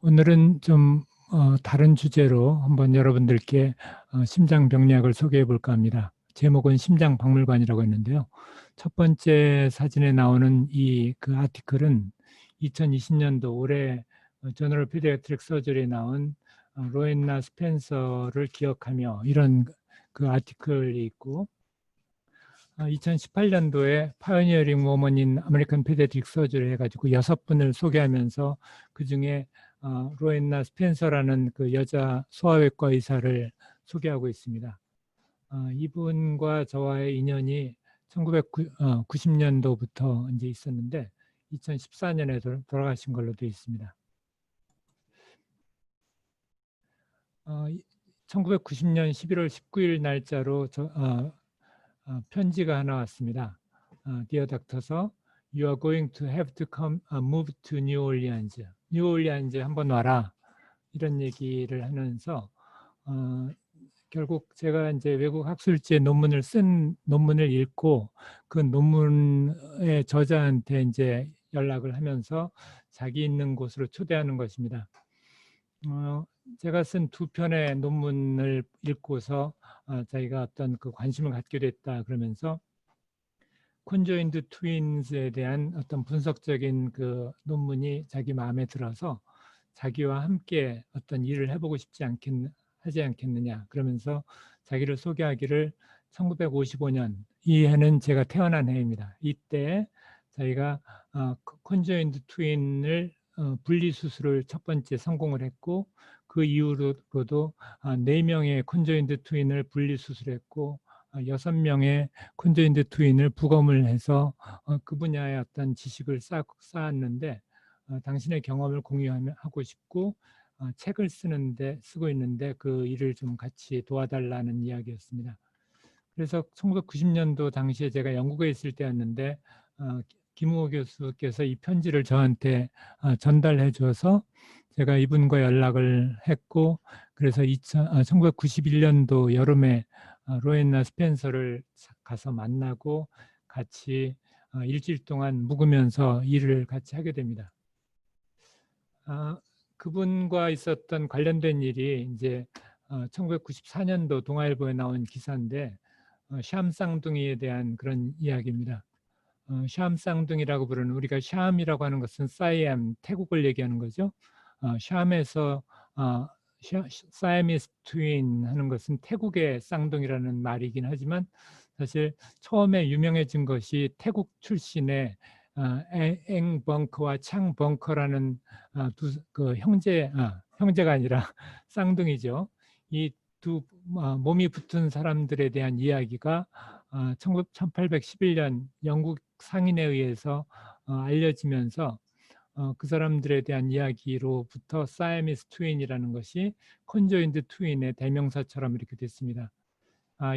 오늘은 좀 다른 주제로 한번 여러분들께 심장병리학을 소개해 볼까 합니다. 제목은 심장박물관이라고 했는데요. 첫 번째 사진에 나오는 그 아티클은 2020년도 올해 저널 피디아트릭 서저리에 나온 로엔나 스펜서를 기억하며 이런 그 아티클이 있고, 2018년도에 파이어니어링 워먼인 아메리칸 피디아트릭 서저리 해가지고 6분을 소개하면서 그 중에 로엔나 스펜서라는 그 여자 소아외과 의사를 소개하고 있습니다. 이분과 저와의 인연이 1990년도부터 이제 있었는데 2014년에 돌아가신 걸로 되어 있습니다. 1990년 11월 19일 날짜로 편지가 하나 왔습니다. Dear Doctor, you are going to have to move to New Orleans. New Orleans 한번 와라. 이런 얘기를 하면서 결국 제가 이제 외국 학술지에 논문을 읽고 그 논문의 저자한테 이제 연락을 하면서 자기 있는 곳으로 초대하는 것입니다. 제가 쓴 2편의 논문을 읽고서 자기가 어떤 그 관심을 갖게 됐다 그러면서 콘조인드 트윈즈에 대한 어떤 분석적인 그 논문이 자기 마음에 들어서 자기와 함께 어떤 일을 해보고 하지 않겠느냐 그러면서 자기를 소개하기를 1955년 이 해는 제가 태어난 해입니다. 이때 자기가 콘조인드 트윈을 분리수술을 첫 번째 성공을 했고 그 이후로도 4명의 콘조인드 트윈을 분리수술했고 6명의 콘조인드 트윈을 부검을 해서 그 분야의 어떤 지식을 쌓았는데 당신의 경험을 공유하고 싶고 책을 쓰고 있는데 그 일을 좀 같이 도와달라는 이야기였습니다. 그래서 1990년도 당시에 제가 영국에 있을 때였는데 김우호 교수께서 이 편지를 저한테 전달해 줘서 제가 이분과 연락을 했고 그래서 1991년도 여름에 로엔나 스펜서를 가서 만나고 같이 일주일 동안 묵으면서 일을 같이 하게 됩니다. 그분과 있었던 관련된 일이 이제 1994년도 동아일보에 나온 기사인데 샴 쌍둥이에 대한 그런 이야기입니다. 샴 쌍둥이라고 부르는 우리가 샴이라고 하는 것은 사이암 태국을 얘기하는 거죠. 샴에서 사이미스 트윈 하는 것은 태국의 쌍둥이라는 말이긴 하지만 사실 처음에 유명해진 것이 태국 출신의 엥 벙커와 창 벙커라는 그 형제가 아니라 쌍둥이죠. 이 두 몸이 붙은 사람들에 대한 이야기가 1811년 영국 상인에 의해서 알려지면서 그 사람들에 대한 이야기로부터 사이미스 트윈이라는 것이 콘조인드 트윈의 대명사처럼 이렇게 됐습니다.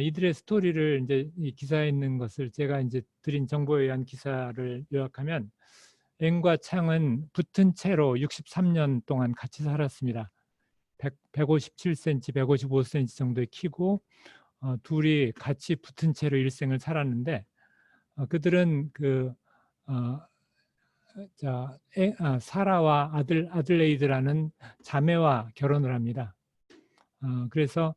이들의 스토리를 이제 이 기사에 있는 것을 제가 이제 드린 정보에 의한 기사를 요약하면 앵과 창은 붙은 채로 63년 동안 같이 살았습니다. 157cm, 155cm 정도의 키고 둘이 같이 붙은 채로 일생을 살았는데 그들은 사라와 아들레이드라는 자매와 결혼을 합니다. 그래서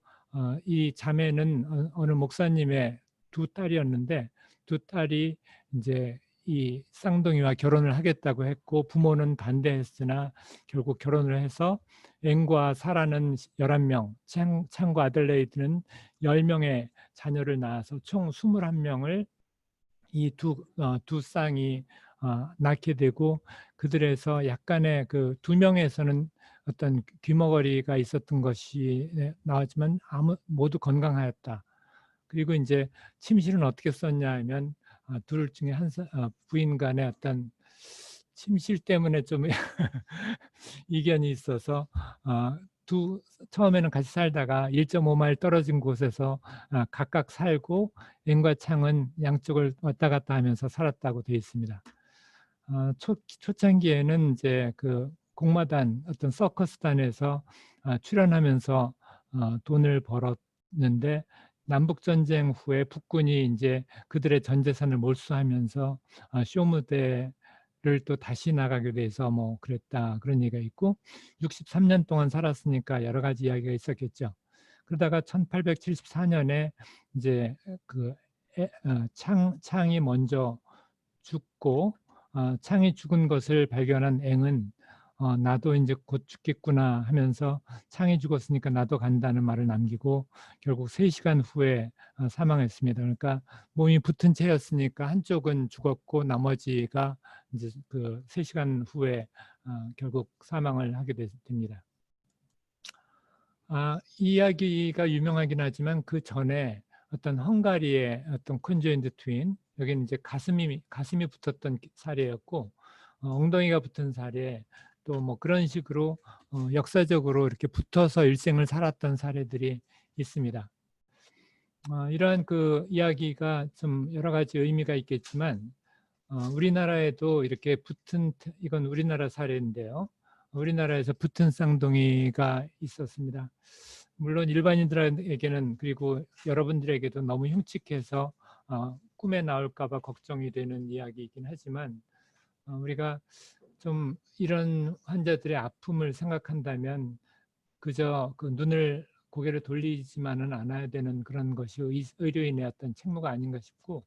이 자매는 어느 목사님의 두 딸이었는데 두 딸이 이제 이 쌍둥이와 결혼을 하겠다고 했고 부모는 반대했으나 결국 결혼을 해서 앵과 사라는 11명, 창과 아들레이드는 10명의 자녀를 낳아서 총 21명을 이 두 쌍이 낳게 되고 그들에서 약간의 그 2명에서는 어떤 귀머거리가 있었던 것이 나왔지만 모두 건강하였다. 그리고 이제 침실은 어떻게 썼냐 하면 둘 중에 부인 간의 어떤 침실 때문에 좀 이견이 있어서 처음에는 같이 살다가 1.5마일 떨어진 곳에서 각각 살고 앵과 창은 양쪽을 왔다 갔다 하면서 살았다고 되어 있습니다. 초창기에는 이제 그 공마단 어떤 서커스단에서 출연하면서 돈을 벌었는데 남북 전쟁 후에 북군이 이제 그들의 전 재산을 몰수하면서 쇼 무대 또 다시 나가게 돼서 뭐 그랬다 그런 얘기가 있고 63년 동안 살았으니까 여러 가지 이야기가 있었겠죠. 그러다가 1874년에 이제 그 창이 먼저 죽고 창이 죽은 것을 발견한 앵은 나도 이제 곧 죽겠구나 하면서 창이 죽었으니까 나도 간다는 말을 남기고 결국 3시간 후에 사망했습니다. 그러니까 몸이 붙은 채였으니까 한쪽은 죽었고 나머지가 이제 그 3시간 후에 결국 사망을 하게 됩니다. 이 이야기가 유명하긴 하지만 그 전에 어떤 헝가리의 어떤 콘조인트 트윈, 여기는 이제 가슴이 붙었던 사례였고 엉덩이가 붙은 사례, 또 뭐 그런 식으로 역사적으로 이렇게 붙어서 일생을 살았던 사례들이 있습니다. 이러한 그 이야기가 좀 여러 가지 의미가 있겠지만 우리나라에도 이렇게 이건 우리나라 사례인데요. 우리나라에서 붙은 쌍둥이가 있었습니다. 물론 일반인들에게는 그리고 여러분들에게도 너무 흉측해서 꿈에 나올까 봐 걱정이 되는 이야기이긴 하지만 우리가 좀 이런 환자들의 아픔을 생각한다면 그저 그 고개를 돌리지만은 않아야 되는 그런 것이 의료인의 어떤 책무가 아닌가 싶고,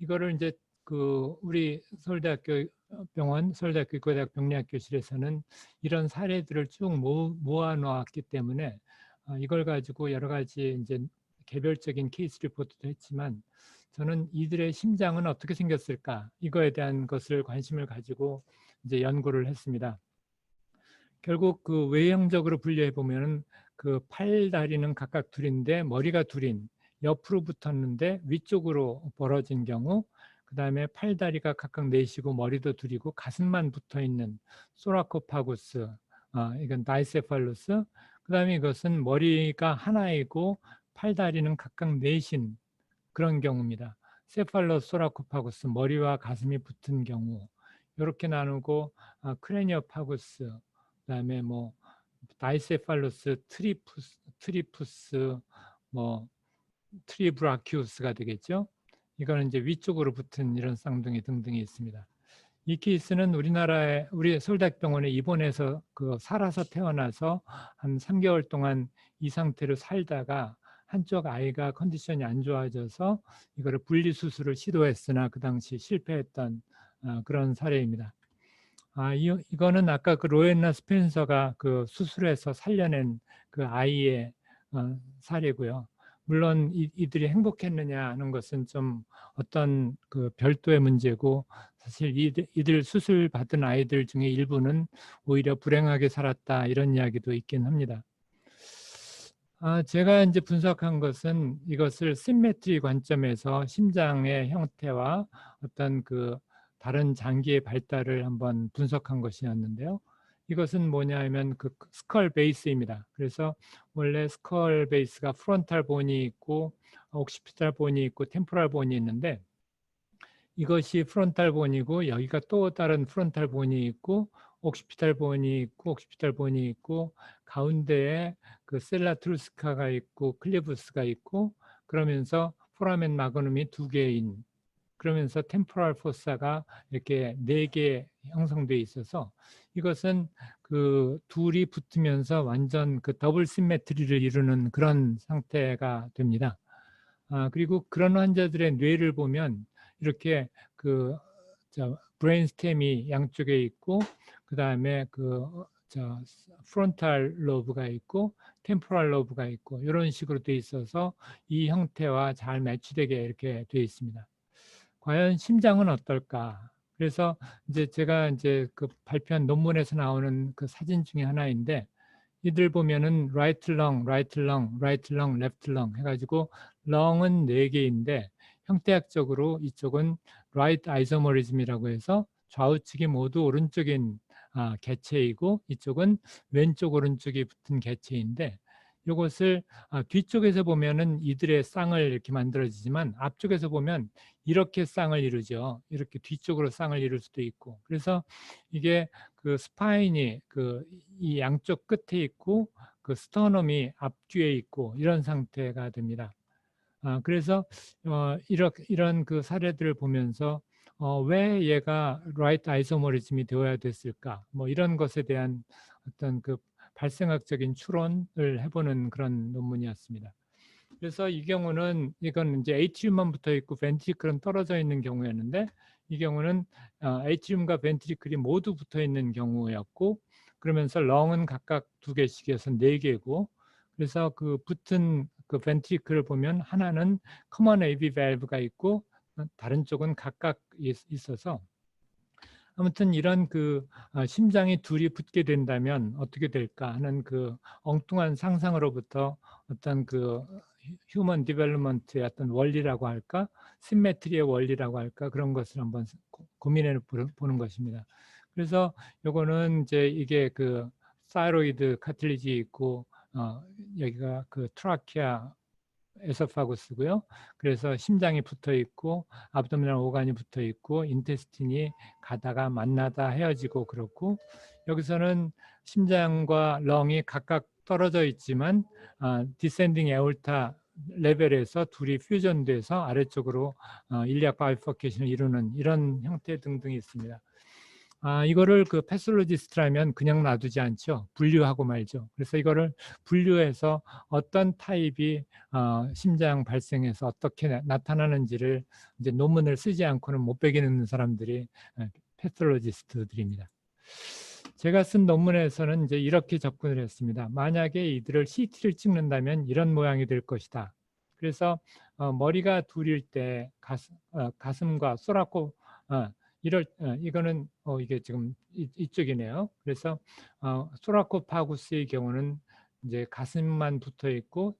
이거를 이제 그 우리 서울대학교 의과대학 병리학교실에서는 이런 사례들을 쭉 모아 놓았기 때문에 이걸 가지고 여러 가지 이제 개별적인 케이스 리포트도 했지만, 저는 이들의 심장은 어떻게 생겼을까 이거에 대한 것을 관심을 가지고 이제 연구를 했습니다. 결국 그 외형적으로 분류해 보면은 그 팔다리는 각각 둘인데 머리가 둘인, 옆으로 붙었는데 위쪽으로 벌어진 경우, 그 다음에 팔다리가 각각 넷이고 머리도 둘이고 가슴만 붙어 있는 소라코파구스, 이건 다이세팔루스. 그 다음에 이것은 머리가 하나이고 팔다리는 각각 넷인 그런 경우입니다. 세팔로소라코파구스, 머리와 가슴이 붙은 경우 이렇게 나누고, 크레니오파구스, 그다음에 뭐 다이세팔루스, 트리푸스, 뭐 트리브라키우스가 되겠죠. 이거는 이제 위쪽으로 붙은 이런 쌍둥이 등등이 있습니다. 이 케이스는 우리 서울대학병원에 입원해서 살아서 태어나서 한 3개월 동안 이 상태로 살다가 한쪽 아이가 컨디션이 안 좋아져서 이거를 분리 수술을 시도했으나 그 당시 실패했던 그런 사례입니다. 이거는 아까 그 로엔나 스펜서가 그 수술해서 살려낸 그 아이의 사례고요. 물론 이들이 행복했느냐 하는 것은 좀 어떤 그 별도의 문제고, 사실 이들 수술 받은 아이들 중에 일부는 오히려 불행하게 살았다 이런 이야기도 있긴 합니다. 제가 이제 분석한 것은 이것을 심메트리 관점에서 심장의 형태와 어떤 그 다른 장기의 발달을 한번 분석한 것이었는데요. 이것은 뭐냐면 그 스컬 베이스입니다. 그래서 원래 스컬 베이스가 프론탈 본이 있고 옥시피탈 본이 있고 템포럴 본이 있는데, 이것이 프론탈 본이고 여기가 또 다른 프론탈 본이 있고 옥시피탈 본이 있고 가운데에 그 셀라트루스카가 있고 클리부스가 있고, 그러면서 포라멘 마그눔이 2개인, 그러면서 템포럴 포사가 이렇게 4개 형성돼 있어서 이것은 그 둘이 붙으면서 완전 그 더블 시메트리를 이루는 그런 상태가 됩니다. 그리고 그런 환자들의 뇌를 보면 이렇게 브레인 스템이 양쪽에 있고, 그 다음에 프론탈 로브가 있고 템포럴 로브가 있고 이런 식으로 돼 있어서 이 형태와 잘 매치되게 이렇게 돼 있습니다. 과연 심장은 어떨까? 그래서 이제 제가 이제 그 발표한 논문에서 나오는 그 사진 중에 하나인데, 이들 보면은 right lung, right lung, right lung, left lung 해가지고 lung은 4개인데 형태학적으로 이쪽은 right isomerism이라고 해서 좌우측이 모두 오른쪽인 개체이고 이쪽은 왼쪽 오른쪽이 붙은 개체인데, 이것을 뒤쪽에서 보면은 이들의 쌍을 이렇게 만들어지지만 앞쪽에서 보면 이렇게 쌍을 이루죠. 이렇게 뒤쪽으로 쌍을 이룰 수도 있고, 그래서 이게 그 스파인이 이 양쪽 끝에 있고 그 스터넘이 앞뒤에 있고 이런 상태가 됩니다. 그래서 이런 그 사례들을 보면서 왜 얘가 라이트 아이소머리즘이 되어야 됐을까? 뭐 이런 것에 대한 어떤 그 발생학적인 추론을 해보는 그런 논문이었습니다. 그래서 이 경우는 이건 이제 에이트리움만 붙어 있고 벤트리클은 떨어져 있는 경우였는데, 이 경우는 에이트리움과 벤트리클이 모두 붙어 있는 경우였고, 그러면서 렁은 각각 2개씩이어서 4개고, 그래서 그 붙은 그 벤트리클을 보면 하나는 커먼 AV 밸브가 있고 다른 쪽은 각각 있어서, 아무튼 이런 그 심장이 둘이 붙게 된다면 어떻게 될까 하는 그 엉뚱한 상상으로부터 어떤 그 휴먼 디벨롭먼트의 어떤 원리라고 할까, 시메트리의 원리라고 할까, 그런 것을 한번 고민해 보는 것입니다. 그래서 요거는 이제 이게 그 사이로이드 카틸리지 있고 여기가 그 트라키아 에소파구스고요. 그래서 심장이 붙어 있고 압도미널 오간이 붙어 있고 인테스틴이 가다가 만나다 헤어지고 그렇고, 여기서는 심장과 렁이 각각 떨어져 있지만 디센딩 에올타 레벨에서 둘이 퓨전돼서 아래쪽으로 일리악 바이퍼케이션을 이루는 이런 형태 등등이 있습니다. 이거를 그 패솔로지스트라면 그냥 놔두지 않죠. 분류하고 말죠. 그래서 이거를 분류해서 어떤 타입이 심장 발생에서 어떻게 나타나는지를 이제 논문을 쓰지 않고는 못 베기는 사람들이 패솔로지스트들입니다. 제가 쓴 논문에서는 이제 이렇게 접근을 했습니다. 만약에 이들을 CT를 찍는다면 이런 모양이 될 것이다. 그래서 머리가 둘일 때 가슴과 소라코 이거는 이게 지금 이쪽이네요. 그래서 소라코파구스의 경우는 이제 가슴만 붙어 있고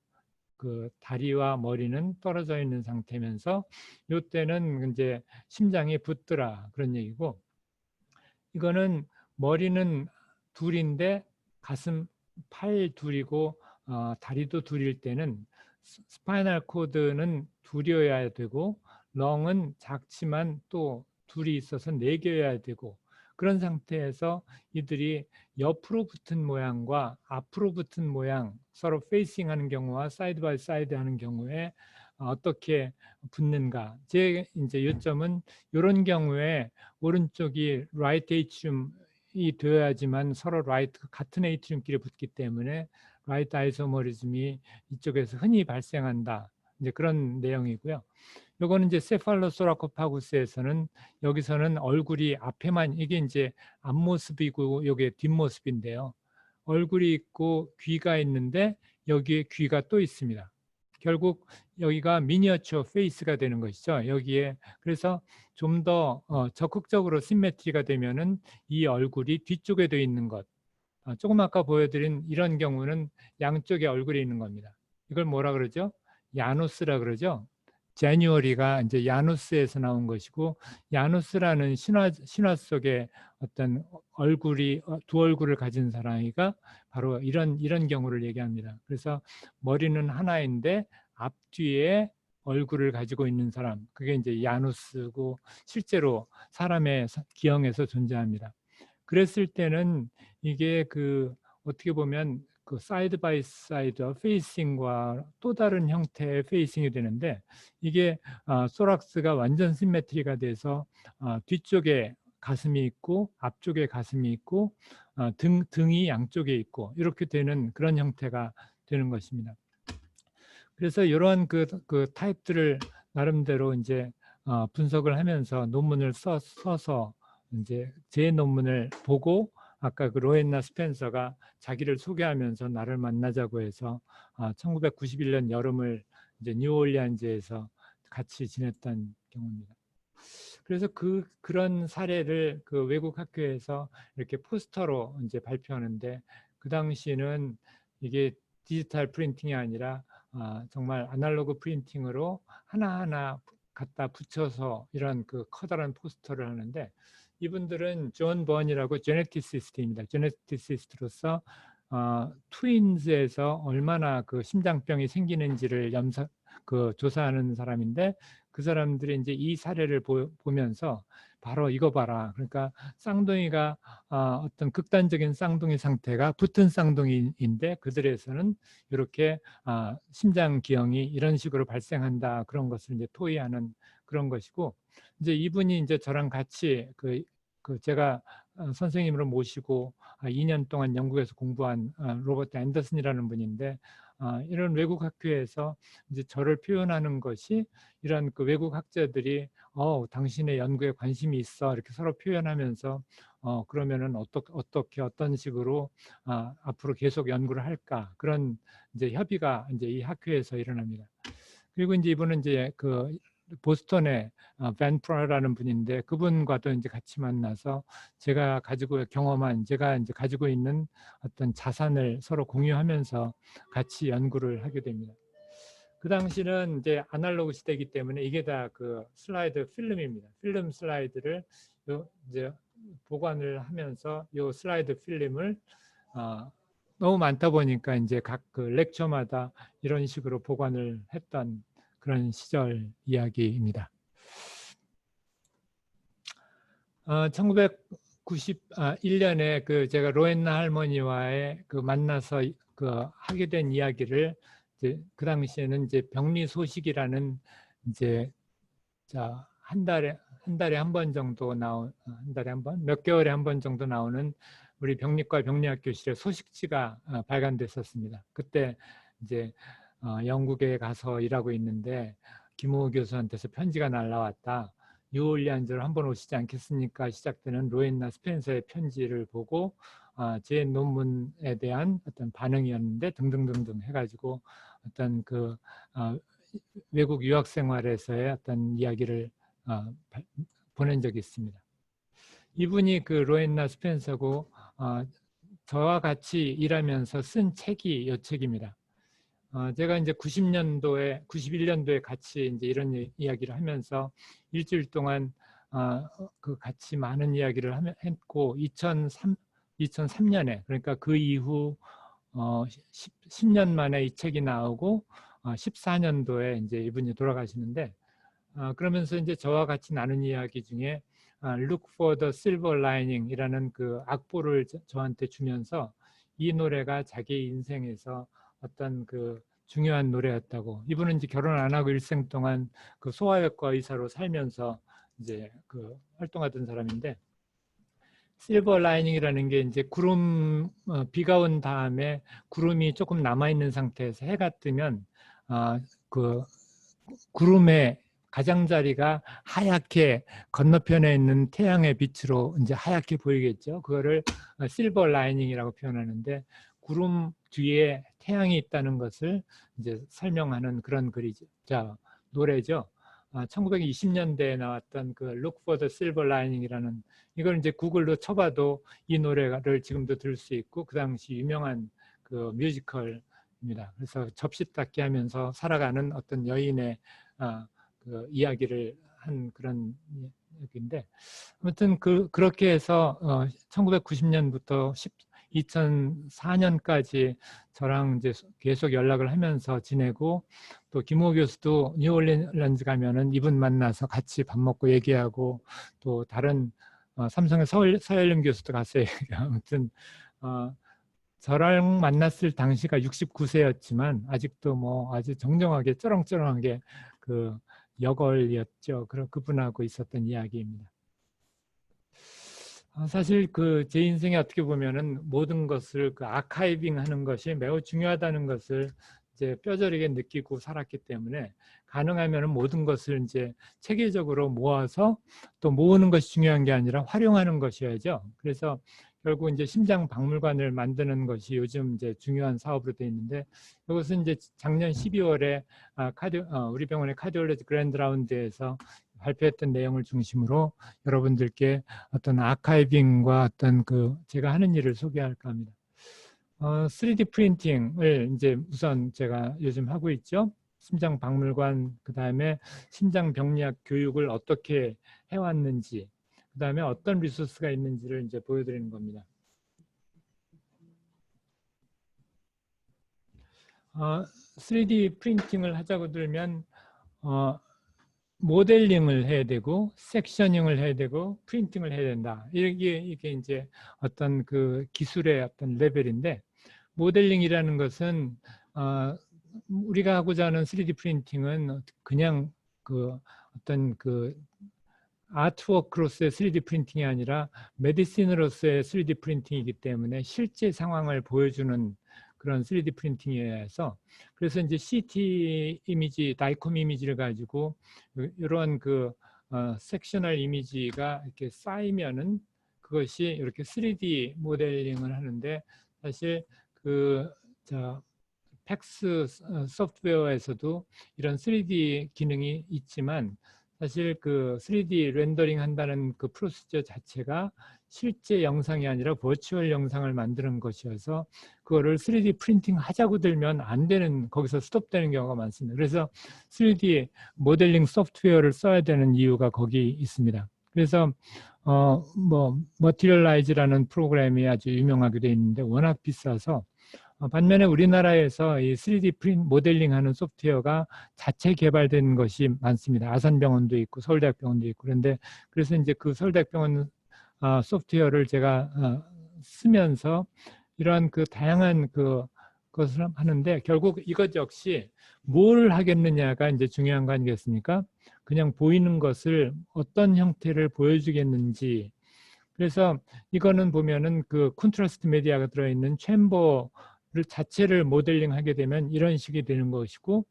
그 다리와 머리는 떨어져 있는 상태면서 이때는 이제 심장이 붙더라 그런 얘기고, 이거는 머리는 둘인데 가슴 팔 둘이고 다리도 둘일 때는 스파이널 코드는 둘이어야 되고 렁은 작지만 또 둘이 있어서 4개여야 되고, 그런 상태에서 이들이 옆으로 붙은 모양과 앞으로 붙은 모양, 서로 페이싱 하는 경우와 사이드 바이 사이드 하는 경우에 어떻게 붙는가. 제 이제 요점은 이런 경우에 오른쪽이 라이트 에이트리움이 되어야지만 서로 라이트 같은 에이트리움끼리 붙기 때문에 라이트 아이소머리즘이 이쪽에서 흔히 발생한다. 이제 그런 내용이고요. 요거는 이제 세팔로소라코파구스에서는 여기서는 얼굴이 앞에만, 이게 이제 앞모습이고 요게 뒷모습인데요. 얼굴이 있고 귀가 있는데 여기에 귀가 또 있습니다. 결국 여기가 미니어처 페이스가 되는 것이죠. 여기에 그래서 좀 더 적극적으로 시메트리가 되면은 이 얼굴이 뒤쪽에 돼 있는 것. 조금 아까 보여드린 이런 경우는 양쪽에 얼굴이 있는 겁니다. 이걸 뭐라 그러죠? 야누스라 그러죠. 제뉴어리가 이제 야누스에서 나온 것이고, 야누스라는 신화 속의 어떤 얼굴이 두 얼굴을 가진 사람이가 바로 이런 경우를 얘기합니다. 그래서 머리는 하나인데 앞뒤에 얼굴을 가지고 있는 사람, 그게 이제 야누스고 실제로 사람의 기형에서 존재합니다. 그랬을 때는 이게 그 어떻게 보면 그 사이드 바이 사이드 페이싱과 또 다른 형태의 페이싱이 되는데, 이게 소락스가 완전 시메트리가 돼서 뒤쪽에 가슴이 있고 앞쪽에 가슴이 있고 등이 양쪽에 있고 이렇게 되는 그런 형태가 되는 것입니다. 그래서 이러한 그 타입들을 나름대로 이제 분석을 하면서 논문을 써서 이제 제 논문을 보고 아까 그 로엔나 스펜서가 자기를 소개하면서 나를 만나자고 해서 1991년 여름을 이제 뉴올리안즈에서 같이 지냈던 경우입니다. 그래서 그런 사례를 그 외국 학교에서 이렇게 포스터로 이제 발표하는데, 그 당시는 이게 디지털 프린팅이 아니라 정말 아날로그 프린팅으로 하나하나 갖다 붙여서 이런 그 커다란 포스터를 하는데, 이분들은 존 번이라고 제네티시스트입니다. 제네티시스트로서 트윈즈에서 얼마나 그 심장병이 생기는지를 조사하는 사람인데, 그 사람들이 이제 이 사례를 보면서 바로 이거 봐라. 그러니까 쌍둥이가 어떤 극단적인 쌍둥이 상태가 붙은 쌍둥이인데 그들에서는 이렇게 심장 기형이 이런 식으로 발생한다. 그런 것을 이제 토의하는 그런 것이고, 이제 이분이 이제 저랑 같이 제가 선생님으로 모시고 2년 동안 영국에서 공부한 로버트 앤더슨이라는 분인데, 이런 외국 학교에서 이제 저를 표현하는 것이 이런 그 외국 학자들이 당신의 연구에 관심이 있어 이렇게 서로 표현하면서 그러면은 어떻게 어떤 식으로 앞으로 계속 연구를 할까, 그런 이제 협의가 이제 이 학교에서 일어납니다. 그리고 이제 이분은 이제 그 보스턴의 벤 프라라는 분인데, 그분과도 이제 같이 만나서 제가 이제 가지고 있는 어떤 자산을 서로 공유하면서 같이 연구를 하게 됩니다. 그 당시는 이제 아날로그 시대이기 때문에 이게 다 그 슬라이드 필름입니다. 필름 슬라이드를 이제 보관을 하면서 이 슬라이드 필름을 너무 많다 보니까 이제 각 그 렉처마다 이런 식으로 보관을 했던 그런 시절 이야기입니다. 1991년에 그 제가 로엔나 할머니와의 그 만나서 그 하게 된 이야기를 이제 그 당시에는 이제 병리 소식이라는 이제 한 달에 한 번 정도 한 달에 한 번, 몇 개월에 한 번 정도 나오는 우리 병리과 병리학교실에 소식지가 발간됐었습니다. 그때 이제 영국에 가서 일하고 있는데 김호 교수한테서 편지가 날라왔다. 뉴올리안즈로 한번 오시지 않겠습니까? 시작되는 로엔나 스펜서의 편지를 보고 제 논문에 대한 어떤 반응이었는데 등등등등 해가지고 어떤 그 외국 유학 생활에서의 어떤 이야기를 보낸 적이 있습니다. 이분이 그 로엔나 스펜서고 저와 같이 일하면서 쓴 책이 이 책입니다. 제가 이제 91년도에 같이 이제 이런 이야기를 하면서 일주일 동안 그 같이 많은 이야기를 했고 2003년에 그러니까 그 이후 10년 만에 이 책이 나오고 14년도에 이제 이분이 돌아가시는데 그러면서 이제 저와 같이 나눈 이야기 중에 Look for the Silver Lining이라는 그 악보를 저한테 주면서 이 노래가 자기 인생에서 어떤 그 중요한 노래였다고. 이분은 이제 결혼 안 하고 일생 동안 그 소아외과 의사로 살면서 이제 그 활동하던 사람인데, 실버 라이닝이라는 게 이제 비가 온 다음에 구름이 조금 남아 있는 상태에서 해가 뜨면 그 구름의 가장자리가 하얗게 건너편에 있는 태양의 빛으로 이제 하얗게 보이겠죠. 그거를 실버 라이닝이라고 표현하는데, 구름 뒤에 태양이 있다는 것을 이제 설명하는 그런 글이죠. 노래죠. 1920년대에 나왔던 그 Look for the Silver Lining이라는, 이걸 이제 구글로 쳐봐도 이 노래를 지금도 들을 수 있고, 그 당시 유명한 그 뮤지컬입니다. 그래서 접시닦기 하면서 살아가는 어떤 여인의 그 이야기를 한 그런 얘기인데, 아무튼 그렇게 해서 1990년부터 2004년까지 저랑 이제 계속 연락을 하면서 지내고, 또 김호 교수도 뉴올리언즈 가면은 이분 만나서 같이 밥 먹고 얘기하고, 또 다른 삼성의 서열림 교수도 갔어요. 아무튼 저랑 만났을 당시가 69세였지만 아직도 뭐 아주 정정하게 쩌렁쩌렁하게 그 여걸이었죠. 그분하고 있었던 이야기입니다. 사실 그 제 인생에 어떻게 보면은 모든 것을 그 아카이빙 하는 것이 매우 중요하다는 것을 이제 뼈저리게 느끼고 살았기 때문에, 가능하면은 모든 것을 이제 체계적으로 모아서 또 모으는 것이 중요한 게 아니라 활용하는 것이어야죠. 그래서 결국 이제 심장 박물관을 만드는 것이 요즘 이제 중요한 사업으로 되어 있는데, 이것은 이제 작년 12월에 우리 병원의 카디올로지 그랜드 라운드에서 발표했던 내용을 중심으로 여러분들께 어떤 아카이빙과 어떤 그 제가 하는 일을 소개할까 합니다. 3D 프린팅을 이제 우선 제가 요즘 하고 있죠. 심장 박물관, 그 다음에 심장 병리학 교육을 어떻게 해왔는지, 그 다음에 어떤 리소스가 있는지를 이제 보여드리는 겁니다. 3D 프린팅을 하자고 들면 모델링을 해야 되고, 섹셔닝을 해야 되고, 프린팅을 해야 된다. 이게 이제 어떤 그 기술의 어떤 레벨인데, 모델링이라는 것은 우리가 하고자 하는 3D 프린팅은 그냥 그 어떤 그 아트워크로서의 3D 프린팅이 아니라 메디신으로서의 3D 프린팅이기 때문에 실제 상황을 보여주는 그런 3D 프린팅이어서, 그래서 이제 CT 이미지, 다이컴 이미지를 가지고 이런 그 섹셔널 이미지가 이렇게 쌓이면은 그것이 이렇게 3D 모델링을 하는데, 사실 저 팩스 소프트웨어에서도 이런 3D 기능이 있지만, 사실 그 3D 렌더링 한다는 그 프로시저 자체가 실제 영상이 아니라 버추얼 영상을 만드는 것이어서 그거를 3D 프린팅 하자고 들면 안 되는, 거기서 스톱되는 경우가 많습니다. 그래서 3D 모델링 소프트웨어를 써야 되는 이유가 거기 있습니다. 그래서 뭐 머티리얼라이즈라는 프로그램이 아주 유명하게 되어 있는데 워낙 비싸서, 반면에 우리나라에서 이 3D 프린트 모델링하는 소프트웨어가 자체 개발된 것이 많습니다. 아산병원도 있고 서울대학병원도 있고. 그런데 그래서 이제 그 서울대학병원 소프트웨어를 제가 쓰면서 이러한 그 다양한 것을 하는데, 결국 이것 역시 뭘 하겠느냐가 이제 중요한 거 아니겠습니까? 그냥 보이는 것을 어떤 형태를 보여주겠는지. 그래서 이거는 보면은 그 콘트라스트 메디아가 들어있는 챔버를 자체를 모델링하게 되면 이런 식이 되는 것이고,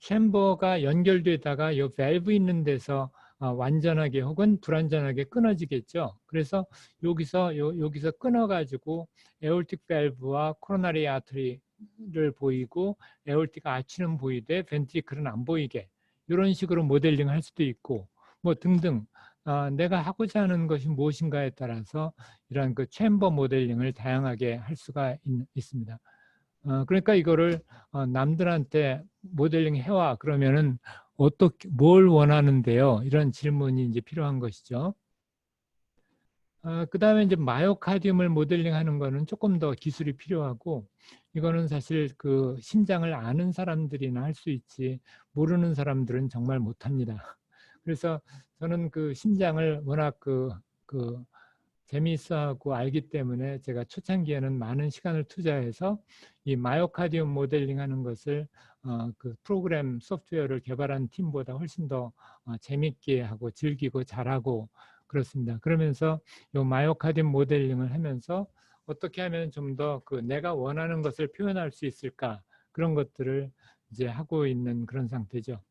챔버가 연결되다가 이 밸브 있는 데서 완전하게 혹은 불완전하게 끊어지겠죠. 그래서 여기서 끊어가지고 에올틱 밸브와 코로나리 아트리를 보이고 에올틱 아치는 보이되 벤트리클은 안 보이게, 이런 식으로 모델링을 할 수도 있고 뭐 등등. 내가 하고자 하는 것이 무엇인가에 따라서 이런 그 챔버 모델링을 다양하게 할 수가 있습니다. 그러니까 이거를 남들한테 모델링 해와 그러면은 어떻게 뭘 원하는데요? 이런 질문이 이제 필요한 것이죠. 그 다음에 이제 마이오카디움을 모델링하는 거는 조금 더 기술이 필요하고, 이거는 사실 그 심장을 아는 사람들이나 할 수 있지 모르는 사람들은 정말 못합니다. 그래서 저는 그 심장을 워낙 재미있어하고 알기 때문에 제가 초창기에는 많은 시간을 투자해서 이 마이오카디움 모델링하는 것을 그 프로그램 소프트웨어를 개발한 팀보다 훨씬 더 재밌게 하고 즐기고 잘하고 그렇습니다. 그러면서 이 마이오카디움 모델링을 하면서 어떻게 하면 좀 더 그 내가 원하는 것을 표현할 수 있을까, 그런 것들을 이제 하고 있는 그런 상태죠.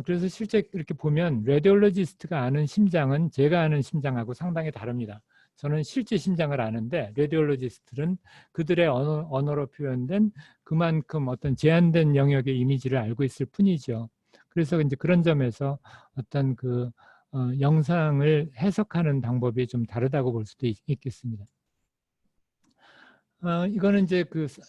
그래서 실제 이렇게 보면 레디올로지스트가 아는 심장은 제가 아는 심장하고 상당히 다릅니다. 저는 실제 심장을 아는데 레디올로지스트는 그들의 언어로 표현된 그만큼 어떤 제한된 영역의 이미지를 알고 있을 뿐이죠. 그래서 이제 그런 점에서 어떤 영상을 해석하는 방법이 좀 다르다고 볼 수도 있겠습니다. 이거는 이제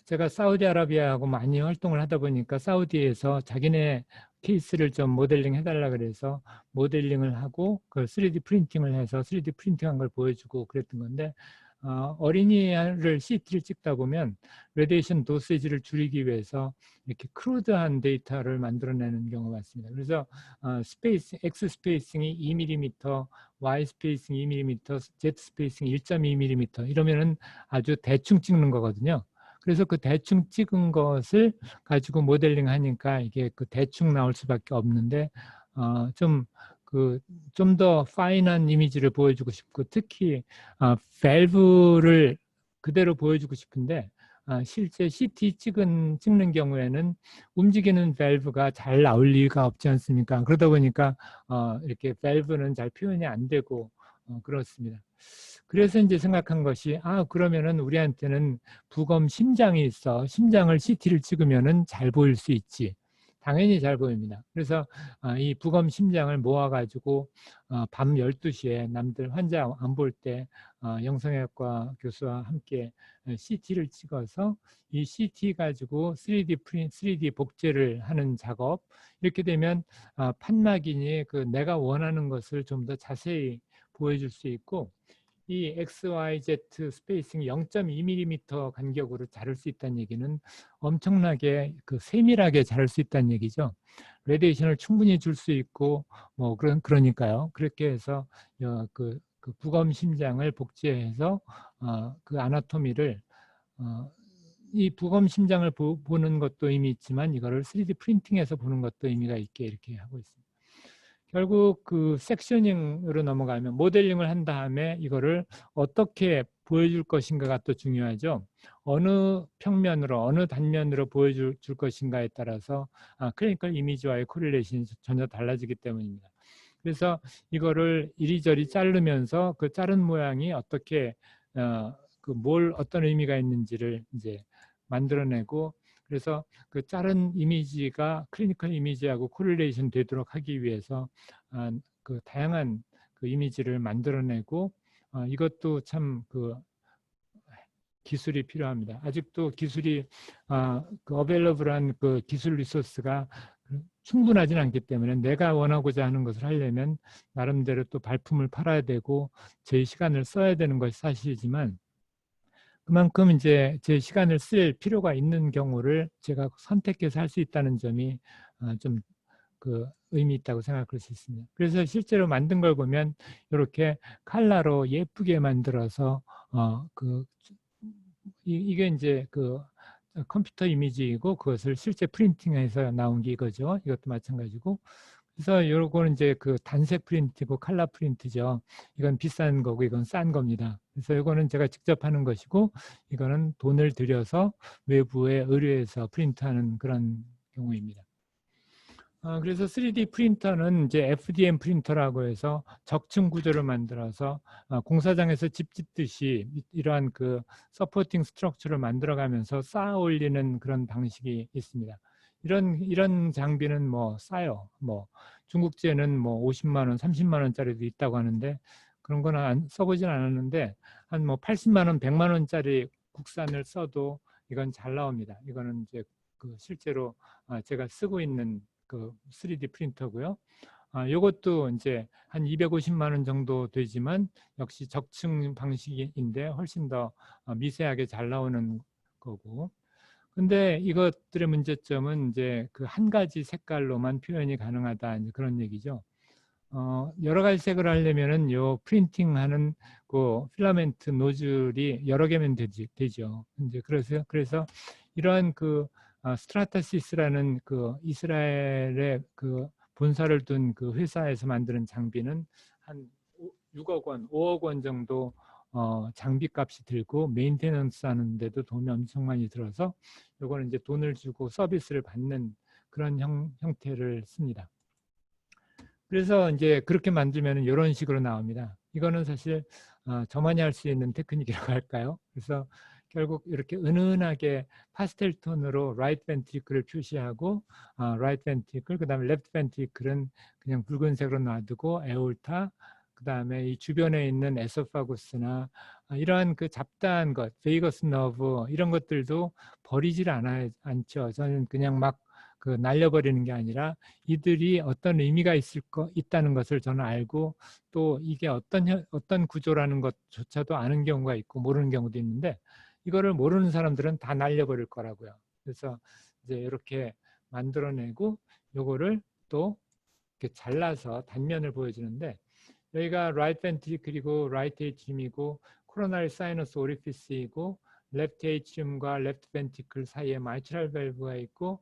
제가 사우디아라비아하고 많이 활동을 하다 보니까 사우디에서 자기네 케이스를 좀 모델링 해달라 그래서 모델링을 하고 그 3D 프린팅을 해서 3D 프린팅한 걸 보여주고 그랬던 건데, 어린이를 CT를 찍다 보면 레디에이션 도세지를 줄이기 위해서 이렇게 크루드한 데이터를 만들어내는 경우가 많습니다. 그래서 X 스페이싱이 2mm, Y 스페이싱이 2mm, Z 스페이싱이 1.2mm 이러면은 아주 대충 찍는 거거든요. 그래서 그 대충 찍은 것을 가지고 모델링 하니까 이게 그 대충 나올 수밖에 없는데, 좀 더 파인한 이미지를 보여주고 싶고, 특히 밸브를 그대로 보여주고 싶은데, 실제 CT 찍는 경우에는 움직이는 밸브가 잘 나올 리가 없지 않습니까? 그러다 보니까 이렇게 밸브는 잘 표현이 안 되고 그렇습니다. 그래서 이제 생각한 것이, 그러면은 우리한테는 부검 심장이 있어. 심장을 CT를 찍으면은 잘 보일 수 있지. 당연히 잘 보입니다. 그래서 이 부검 심장을 모아가지고 밤 12시에 남들 환자 안 볼 때 영상의학과 교수와 함께 CT를 찍어서 이 CT 가지고 3D 복제를 하는 작업, 이렇게 되면 판막인이 내가 원하는 것을 좀 더 자세히 보여줄 수 있고, 이 XYZ 스페이싱 0.2mm 간격으로 자를 수 있다는 얘기는 엄청나게 세밀하게 자를 수 있다는 얘기죠. 레디에이션을 충분히 줄 수 있고 뭐 그러니까요. 그렇게 해서 그 부검 심장을 복제해서 그 아나토미를 이 부검 심장을 보는 것도 의미 있지만 이거를 3D 프린팅해서 보는 것도 의미가 있게 이렇게 하고 있습니다. 결국 그 섹셔닝으로 넘어가면 모델링을 한 다음에 이거를 어떻게 보여줄 것인가가 또 중요하죠. 어느 평면으로 어느 단면으로 보여줄 것인가에 따라서 클리니컬 이미지와의 코릴레이션이 전혀 달라지기 때문입니다. 그래서 이거를 이리저리 자르면서 그 자른 모양이 어떻게 어떤 의미가 있는지를 이제 만들어내고, 그래서 그 자른 이미지가 클리니컬 이미지하고 코릴레이션 되도록 하기 위해서 그 다양한 그 이미지를 만들어내고, 이것도 참 그 기술이 필요합니다. 아직도 기술이 그 어베일러블한 그 기술 리소스가 충분하지는 않기 때문에 내가 원하고자 하는 것을 하려면 나름대로 또 발품을 팔아야 되고 제 시간을 써야 되는 것이 사실이지만, 그만큼 이제 제 시간을 쓸 필요가 있는 경우를 제가 선택해서 할 수 있다는 점이 좀 그 의미 있다고 생각할 수 있습니다. 그래서 실제로 만든 걸 보면 이렇게 칼라로 예쁘게 만들어서 이게 이제 그 컴퓨터 이미지이고 그것을 실제 프린팅해서 나온 게 이거죠. 이것도 마찬가지고. 그래서 요거는 이제 그 단색 프린트고 칼라 프린트죠. 이건 비싼 거고 이건 싼 겁니다. 그래서 이거는 제가 직접 하는 것이고 이거는 돈을 들여서 외부에 의뢰해서 프린트하는 그런 경우입니다. 그래서 3D 프린터는 이제 FDM 프린터라고 해서 적층 구조를 만들어서 공사장에서 집 짓듯이 이러한 그 서포팅 스트럭처를 만들어가면서 쌓아 올리는 그런 방식이 있습니다. 이런 장비는 뭐 싸요. 뭐 중국제는 뭐 50만 원, 30만 원짜리도 있다고 하는데 그런 거는 써보진 않았는데 한 뭐 80만 원, 100만 원짜리 국산을 써도 이건 잘 나옵니다. 이거는 이제 그 실제로 제가 쓰고 있는 그 3D 프린터고요. 이것도 이제 한 250만 원 정도 되지만 역시 적층 방식인데 훨씬 더 미세하게 잘 나오는 거고. 근데 이것들의 문제점은 이제 그 한 가지 색깔로만 표현이 가능하다, 이제 그런 얘기죠. 여러 가지 색을 하려면은 요 프린팅하는 그 필라멘트 노즐이 여러 개면 되죠. 이제 그래서 이러한 그 스트라타시스라는 그 이스라엘의 그 본사를 둔 그 회사에서 만드는 장비는 한 6억 원, 5억 원 정도 장비값이 들고 메인테넌스 하는데도 돈이 엄청 많이 들어서 요거는 이제 돈을 주고 서비스를 받는 그런 형태를 씁니다. 그래서 이제 그렇게 만들면 이런 식으로 나옵니다. 이거는 사실 저만이 할 수 있는 테크닉이라고 할까요? 그래서 결국 이렇게 은은하게 파스텔 톤으로 라이트 벤트리클을 표시하고 라이트 벤트리클, 그다음에 레프트 벤트리클은 그냥 붉은색으로 놔두고 에올타, 그다음에 이 주변에 있는 에소파구스나 이러한 그 잡다한 것, 베이거스 너브 이런 것들도 버리질 않죠. 저는 그냥 막 그 날려버리는 게 아니라 이들이 어떤 의미가 있다는 것을 저는 알고 또 이게 어떤 구조라는 것조차도 아는 경우가 있고 모르는 경우도 있는데 이거를 모르는 사람들은 다 날려버릴 거라고요. 그래서 이제 이렇게 만들어내고 요거를 또 이렇게 잘라서 단면을 보여주는데 여기가 라이트 벤트리클이고 라이트 에이트리움이고 코로나리 사이너스 오리피스이고 레프트 에이트리움과 레프트 벤트리클 사이에 마이트랄 밸브가 있고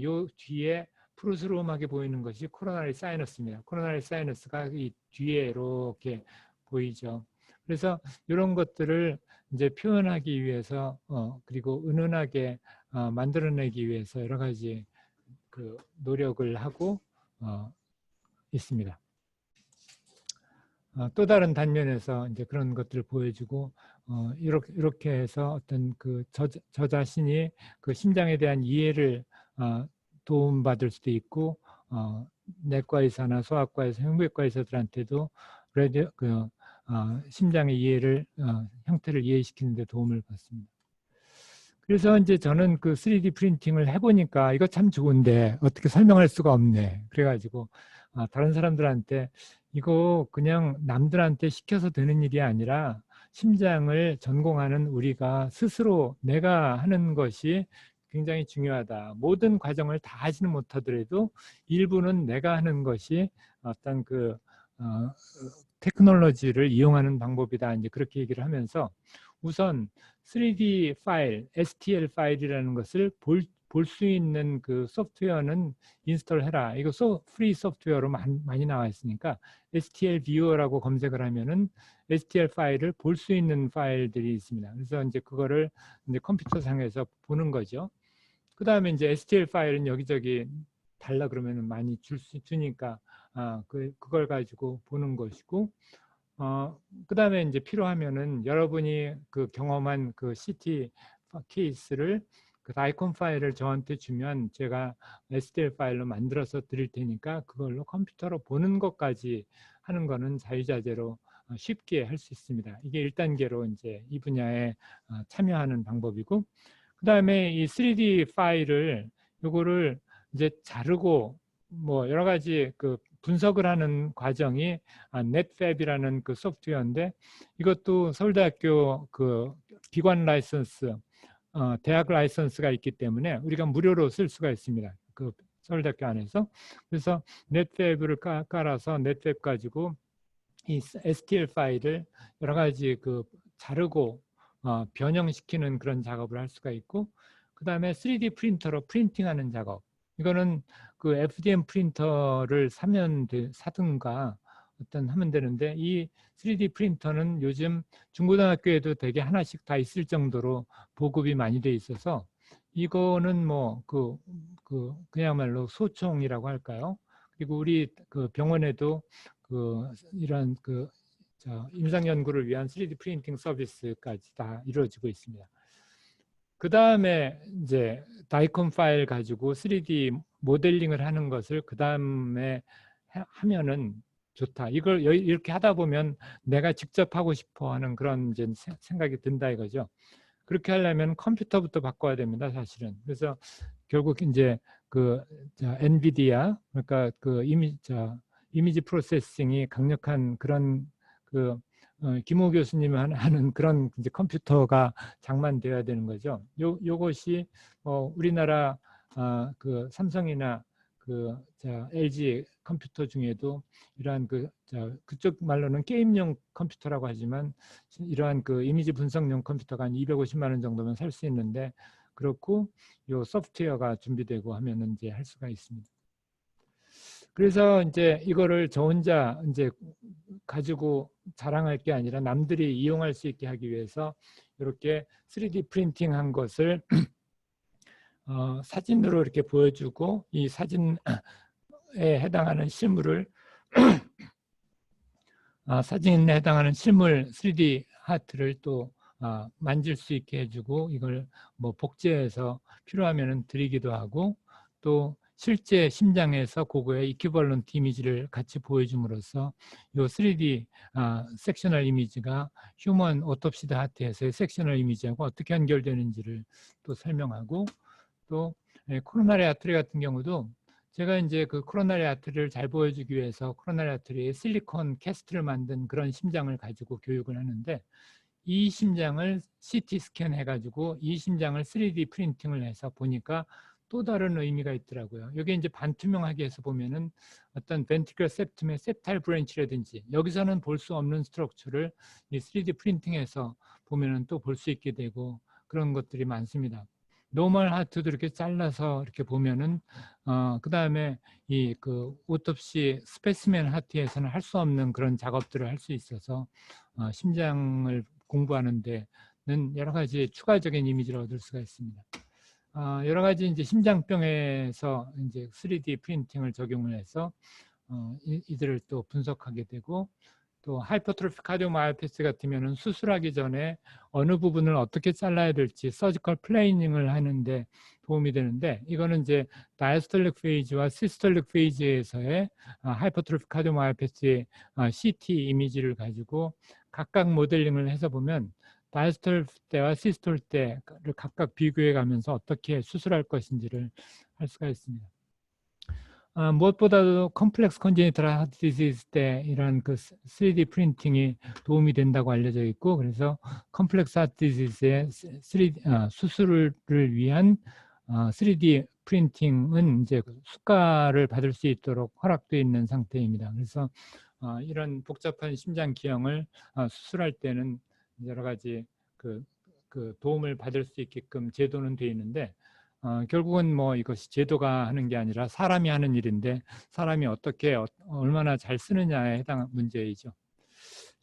요 뒤에 푸르스름하게 보이는 것이 코로나리 사이너스입니다. 코로나리 사이너스가 이 뒤에 이렇게 보이죠. 그래서 이런 것들을 이제 표현하기 위해서 그리고 은은하게 만들어내기 위해서 여러 가지 그 노력을 하고 있습니다. 또 다른 단면에서 이제 그런 것들을 보여주고 이렇게 해서 어떤 그 저 자신이 그 심장에 대한 이해를 도움받을 수도 있고 내과 의사나 소아과 의사, 흉부외과 의사들한테도 심장의 이해를 형태를 이해시키는 데 도움을 받습니다. 그래서 이제 저는 그 3D 프린팅을 해보니까 이거 참 좋은데 어떻게 설명할 수가 없네. 그래가지고 다른 사람들한테 이거 그냥 남들한테 시켜서 되는 일이 아니라 심장을 전공하는 우리가 스스로 내가 하는 것이 굉장히 중요하다. 모든 과정을 다 하지는 못하더라도 일부는 내가 하는 것이 어떤 그 테크놀로지를 이용하는 방법이다. 이제 그렇게 얘기를 하면서 우선 3D 파일, STL 파일이라는 것을 볼 수 있는 그 소프트웨어는 인스톨해라. 이거 프리 소프트웨어로 많이 나와 있으니까 STL 뷰어라고 검색을 하면은 STL 파일을 볼 수 있는 파일들이 있습니다. 그래서 이제 그거를 이제 컴퓨터 상에서 보는 거죠. 그 다음에 이제 STL 파일은 여기저기 달라 그러면은 많이 주니까 그걸 가지고 보는 것이고, 그 다음에 이제 필요하면은 여러분이 그 경험한 그 CT 케이스를 그 아이콘 파일을 저한테 주면 제가 STL 파일로 만들어서 드릴 테니까 그걸로 컴퓨터로 보는 것까지 하는 거는 자유자재로 쉽게 할 수 있습니다. 이게 1단계로 이제 이 분야에 참여하는 방법이고, 그 다음에 이 3D 파일을 요거를 이제 자르고 뭐 여러 가지 그 분석을 하는 과정이 넷팹이라는 그 소프트웨어인데, 이것도 서울대학교 그 기관 라이선스, 대학 라이선스가 있기 때문에 우리가 무료로 쓸 수가 있습니다. 그 서울대학교 안에서. 그래서 넷팹을 깔아서 넷팹 가지고 이 STL 파일을 여러 가지 그 자르고 변형시키는 그런 작업을 할 수가 있고, 그 다음에 3D 프린터로 프린팅하는 작업. 이거는 그 FDM 프린터를 사든가 하면 되는데, 이 3D 프린터는 요즘 중고등학교에도 되게 하나씩 다 있을 정도로 보급이 많이 돼 있어서 이거는 뭐 그야말로 소총이라고 할까요? 그리고 우리 그 병원에도 이런 임상 연구를 위한 3D 프린팅 서비스까지 다 이루어지고 있습니다. 그 다음에 이제 다이콘 파일 가지고 3D 모델링을 하는 것을 그 다음에 하면은 좋다. 이걸 이렇게 하다 보면 내가 직접 하고 싶어 하는 그런 이제 생각이 든다 이거죠. 그렇게 하려면 컴퓨터부터 바꿔야 됩니다, 사실은. 그래서 결국 이제 엔비디아, 그러니까 이미지 프로세싱이 강력한 그런 김호 교수님이 하는 그런 이제 컴퓨터가 장만되어야 되는 거죠. 요것이 우리나라 그 삼성이나 LG 컴퓨터 중에도 이러한 그쪽 말로는 게임용 컴퓨터라고 하지만 이러한 그 이미지 분석용 컴퓨터가 한 250만 원 정도면 살 수 있는데, 그렇고 요 소프트웨어가 준비되고 하면은 이제 할 수가 있습니다. 그래서 이제 이거를 저 혼자 이제 가지고 자랑할 게 아니라 남들이 이용할 수 있게 하기 위해서 이렇게 3D 프린팅 한 것을 사진으로 이렇게 보여주고, 이 사진에 해당하는 실물을 사진에 해당하는 실물 3D 하트를 또 만질 수 있게 해주고, 이걸 뭐 복제해서 필요하면은 드리기도 하고, 또 실제 심장에서 그거의 이퀴벌런트 이미지를 같이 보여줌으로써 요 3D 섹셔널 이미지가 휴먼 오토프시드 하트에서의 섹셔널 이미지하고 어떻게 연결되는지를 또 설명하고, 또 코로나리 아트리 같은 경우도 제가 이제 그 코로나리 아트리를 잘 보여주기 위해서 코로나리 아트리에 실리콘 캐스트를 만든 그런 심장을 가지고 교육을 하는데, 이 심장을 CT 스캔 해가지고 이 심장을 3D 프린팅을 해서 보니까 또 다른 의미가 있더라고요. 여기 이제 반투명하게 해서 보면은 어떤 벤트리클 septum의 septal branch라든지 여기서는 볼 수 없는 스트럭처를 이 3D 프린팅해서 보면은 또 볼 수 있게 되고, 그런 것들이 많습니다. 노멀 하트도 이렇게 잘라서 이렇게 보면은 그 다음에 이 오톱시 스페시멘 하트에서는 할 수 없는 그런 작업들을 할 수 있어서 심장을 공부하는 데는 여러 가지 추가적인 이미지를 얻을 수가 있습니다. 여러 가지 이제 심장병에서 이제 3D 프린팅을 적용을 해서 이들을 또 분석하게 되고, 또 하이퍼트로피 카디오마이오패시 같으면은 수술하기 전에 어느 부분을 어떻게 잘라야 될지 서지컬 플레이닝을 하는데 도움이 되는데, 이거는 이제 다이스톨릭 페이지와 시스톨릭 페이지에서의 하이퍼트로피 카디오마이오패시 CT 이미지를 가지고 각각 모델링을 해서 보면 다이스톨 때와 시스톨 때를 각각 비교해 가면서 어떻게 수술할 것인지를 할 수가 있습니다. 무엇보다도 컴플렉스 컨제니털 하트 디지즈 때 이런 3D 프린팅이 도움이 된다고 알려져 있고, 그래서 컴플렉스 하트 디지즈의 수술을 위한 3D 프린팅은 이제 수가를 받을 수 있도록 허락되어 있는 상태입니다. 그래서 이런 복잡한 심장 기형을 수술할 때는 여러 가지 그 도움을 받을 수 있게끔 제도는 되어 있는데 결국은 뭐 이것이 제도가 하는 게 아니라 사람이 하는 일인데 사람이 어떻게 얼마나 잘 쓰느냐에 해당 문제이죠.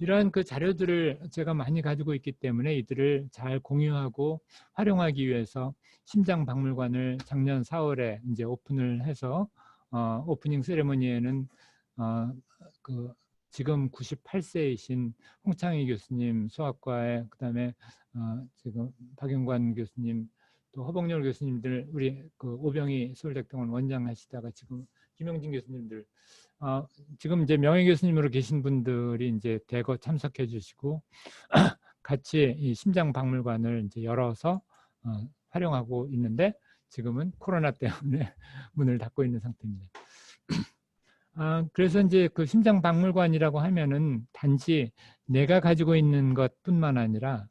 이러한 그 자료들을 제가 많이 가지고 있기 때문에 이들을 잘 공유하고 활용하기 위해서 심장박물관을 작년 4월에 이제 오픈을 해서 오프닝 세레머니에는 그 지금 98세이신 홍창희 교수님 수학과에 그다음에 지금 박용관 교수님 또 허봉열 교수님들 우리 그 오병희 서울대학병원 원장 하시다가 지금 김영진 교수님들 지금 이제 명예 교수님으로 계신 분들이 이제 대거 참석해 주시고 같이 이 심장박물관을 이제 열어서 활용하고 있는데 지금은 코로나 때문에 문을 닫고 있는 상태입니다. 그래서 이제 그 심장박물관이라고 하면은 단지 내가 가지고 있는 것뿐만 아니라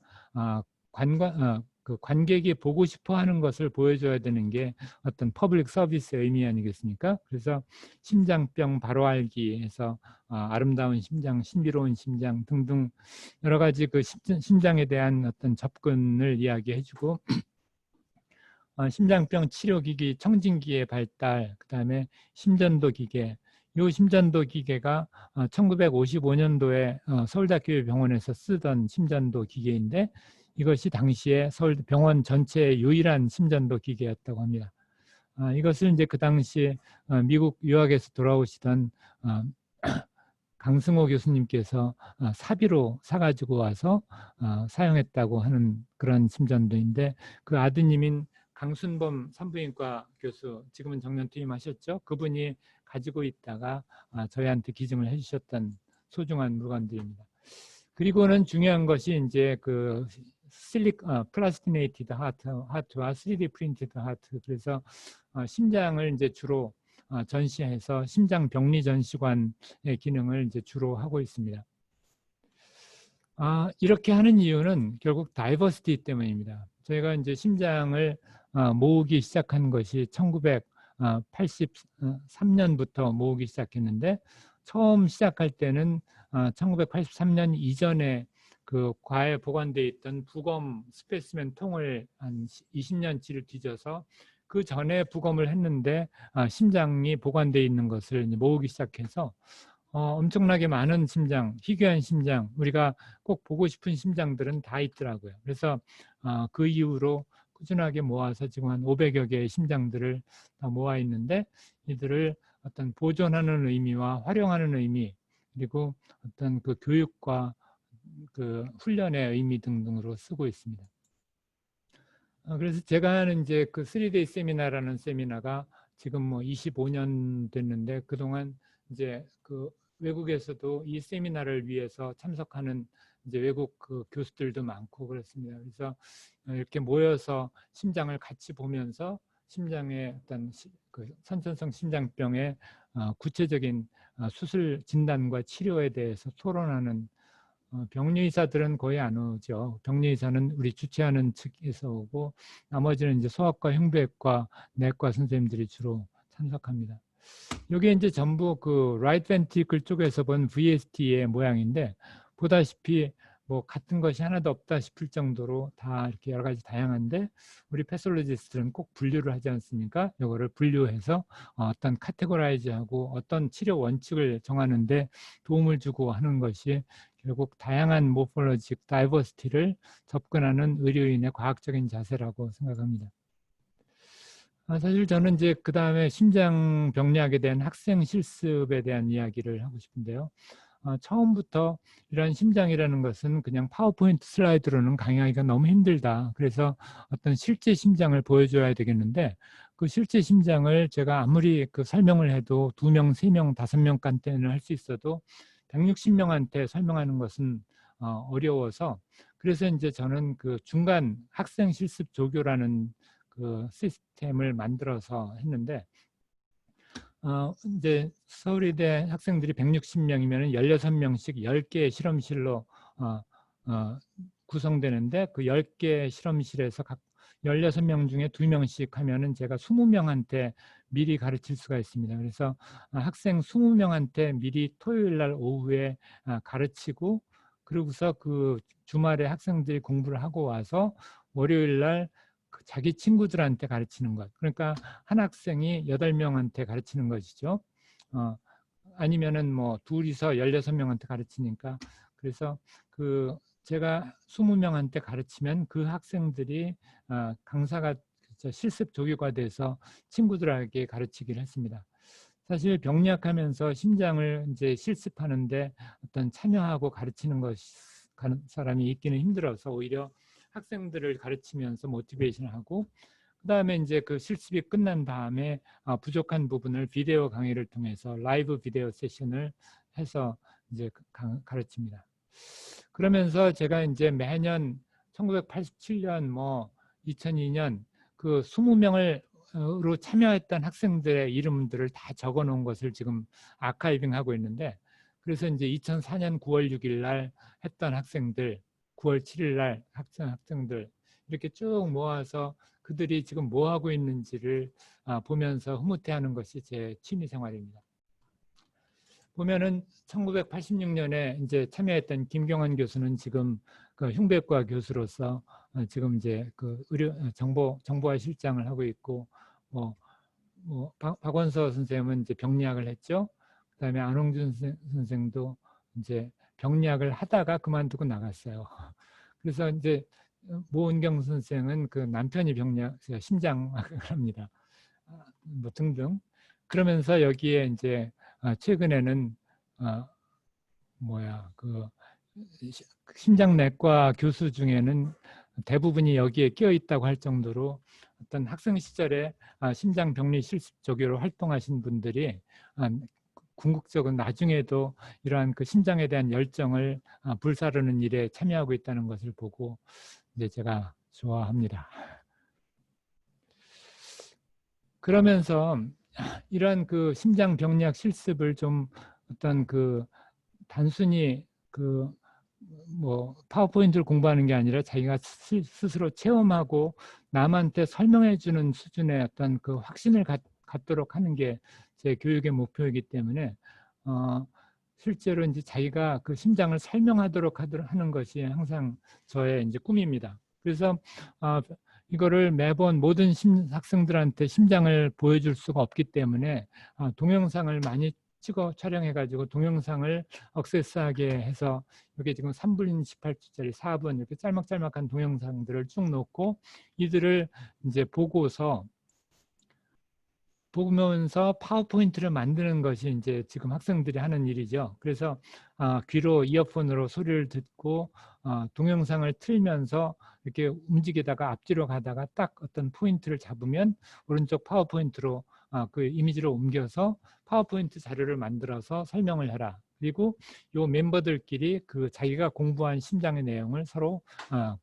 그 관객이 보고 싶어 하는 것을 보여줘야 되는 게 어떤 퍼블릭 서비스의 의미 아니겠습니까? 그래서 심장병 바로 알기 해서 아름다운 심장, 신비로운 심장 등등 여러 가지 그 심장에 대한 어떤 접근을 이야기해주고 심장병 치료기기 청진기의 발달, 그 다음에 심전도 기계, 이 심전도 기계가 1955년도에 서울대학교 병원에서 쓰던 심전도 기계인데 이것이 당시에 서울 병원 전체의 유일한 심전도 기계였다고 합니다. 이것을 이제 그 당시 미국 유학에서 돌아오시던 강승호 교수님께서 사비로 사가지고 와서 사용했다고 하는 그런 심전도인데 그 아드님인 강순범 산부인과 교수, 지금은 정년 퇴임하셨죠? 그분이 가지고 있다가 저희한테 기증을 해주셨던 소중한 물건들입니다. 그리고는 중요한 것이 이제 그 플라스티네이티드 하트와 3D 프린티드 하트, 그래서 심장을 이제 주로 전시해서 심장 병리 전시관의 기능을 이제 주로 하고 있습니다. 이렇게 하는 이유는 결국 다이버시티 때문입니다. 저희가 이제 심장을 모으기 시작한 것이 1983년부터 모으기 시작했는데 처음 시작할 때는 1983년 이전에 그 과에 보관되어 있던 부검 스페시멘 통을 한 20년치를 뒤져서 그 전에 부검을 했는데 심장이 보관되어 있는 것을 모으기 시작해서 엄청나게 많은 심장, 희귀한 심장, 우리가 꼭 보고 싶은 심장들은 다 있더라고요. 그래서 그 이후로 꾸준하게 모아서 지금 한 500여 개의 심장들을 다 모아 있는데 이들을 어떤 보존하는 의미와 활용하는 의미, 그리고 어떤 그 교육과 그 훈련의 의미 등등으로 쓰고 있습니다. 그래서 제가 하는 이제 그 3day 세미나라는 세미나가 지금 뭐 25년 됐는데 그동안 이제 그 외국에서도 이 세미나를 위해서 참석하는 이제 외국 그 교수들도 많고 그렇습니다. 그래서 이렇게 모여서 심장을 같이 보면서 심장의 어떤 그 선천성 심장병의 구체적인 수술 진단과 치료에 대해서 토론하는 병리의사들은 거의 안 오죠. 병리의사는 우리 주최하는 측에서 오고 나머지는 이제 소아과, 흉부외과, 내과 선생님들이 주로 참석합니다. 이게 이제 전부 그 라이트 벤트리클 쪽에서 본 VST의 모양인데 보다시피 뭐 같은 것이 하나도 없다 싶을 정도로 다 이렇게 여러 가지 다양한데 우리 패솔로지스트는 꼭 분류를 하지 않습니까? 이거를 분류해서 어떤 카테고라이즈하고 어떤 치료 원칙을 정하는데 도움을 주고 하는 것이 결국 다양한 모폴로직 다이버시티를 접근하는 의료인의 과학적인 자세라고 생각합니다. 사실 저는 이제 그 다음에 심장 병리학에 대한 학생 실습에 대한 이야기를 하고 싶은데요. 처음부터 이런 심장이라는 것은 그냥 파워포인트 슬라이드로는 강의하기가 너무 힘들다. 그래서 어떤 실제 심장을 보여줘야 되겠는데 그 실제 심장을 제가 아무리 그 설명을 해도 2명, 3명, 5명간때는 할 수 있어도 160명한테 설명하는 것은 어려워서 그래서 이제 저는 그 중간 학생 실습 조교라는 그 시스템을 만들어서 했는데 이제 서울의대 학생들이 160명이면 16명씩 10개의 실험실로 구성되는데 그 10개의 실험실에서 각 16명 중에 2명씩 하면은 제가 20명한테 미리 가르칠 수가 있습니다. 그래서 학생 20명한테 미리 토요일 날 오후에 가르치고, 그러고서 그 주말에 학생들이 공부를 하고 와서 월요일 날 자기 친구들한테 가르치는 것. 그러니까 한 학생이 8명한테 가르치는 것이죠. 아니면은 뭐 둘이서 16명한테 가르치니까. 그래서 그 제가 20명한테 가르치면 그 학생들이 강사가 실습 조교가 돼서 친구들에게 가르치기를 했습니다. 사실 병리학하면서 심장을 이제 실습하는데 어떤 참여하고 가르치는 사람이 있기는 힘들어서 오히려 학생들을 가르치면서 모티베이션을 하고, 그다음에 이제 그 실습이 끝난 다음에 부족한 부분을 비디오 강의를 통해서 라이브 비디오 세션을 해서 이제 가르칩니다. 그러면서 제가 이제 매년 1987년 뭐 2002년 그 20명으로 참여했던 학생들의 이름들을 다 적어 놓은 것을 지금 아카이빙 하고 있는데, 그래서 이제 2004년 9월 6일 날 했던 학생들, 9월 7일 날 학생들 이렇게 쭉 모아서 그들이 지금 뭐 하고 있는지를 보면서 흐뭇해하는 것이 제 취미 생활입니다. 보면은 1986년에 이제 참여했던 김경환 교수는 지금 그 흉부외과 교수로서 지금 이제 그 정보화 실장을 하고 있고, 박원서 선생님은 이제 병리학을 했죠. 그다음에 안홍준 선생도 이제 병리학을 하다가 그만두고 나갔어요. 그래서 이제 모은경 선생은 그 남편이 병리학 심장학을 합니다. 뭐 등등. 그러면서 여기에 이제 최근에는 그 심장내과 교수 중에는 대부분이 여기에 끼어 있다고 할 정도로 어떤 학생 시절에 심장병리 실습 조교로 활동하신 분들이 궁극적으로 나중에도 이러한 그 심장에 대한 열정을 불사르는 일에 참여하고 있다는 것을 보고 이제 제가 좋아합니다. 그러면서 이런 그 심장병리학 실습을 좀 어떤 그 단순히 그 뭐 파워포인트를 공부하는 게 아니라 자기가 스스로 체험하고 남한테 설명해 주는 수준의 어떤 그 확신을 갖도록 하는 게 제 교육의 목표이기 때문에 실제로 이제 자기가 그 심장을 설명하도록 하는 것이 항상 저의 이제 꿈입니다. 그래서 이거를 매번 모든 학생들한테 심장을 보여줄 수가 없기 때문에 동영상을 많이 찍어 촬영해가지고 동영상을 억세스하게 해서 여기 지금 3분 18초짜리 4분 이렇게 짤막짤막한 동영상들을 쭉 놓고 이들을 이제 보면서 파워포인트를 만드는 것이 이제 지금 학생들이 하는 일이죠. 그래서 귀로 이어폰으로 소리를 듣고 동영상을 틀면서 이렇게 움직이다가 앞뒤로 가다가 딱 어떤 포인트를 잡으면 오른쪽 파워포인트로 그 이미지로 옮겨서 파워포인트 자료를 만들어서 설명을 해라. 그리고 요 멤버들끼리 그 자기가 공부한 심장의 내용을 서로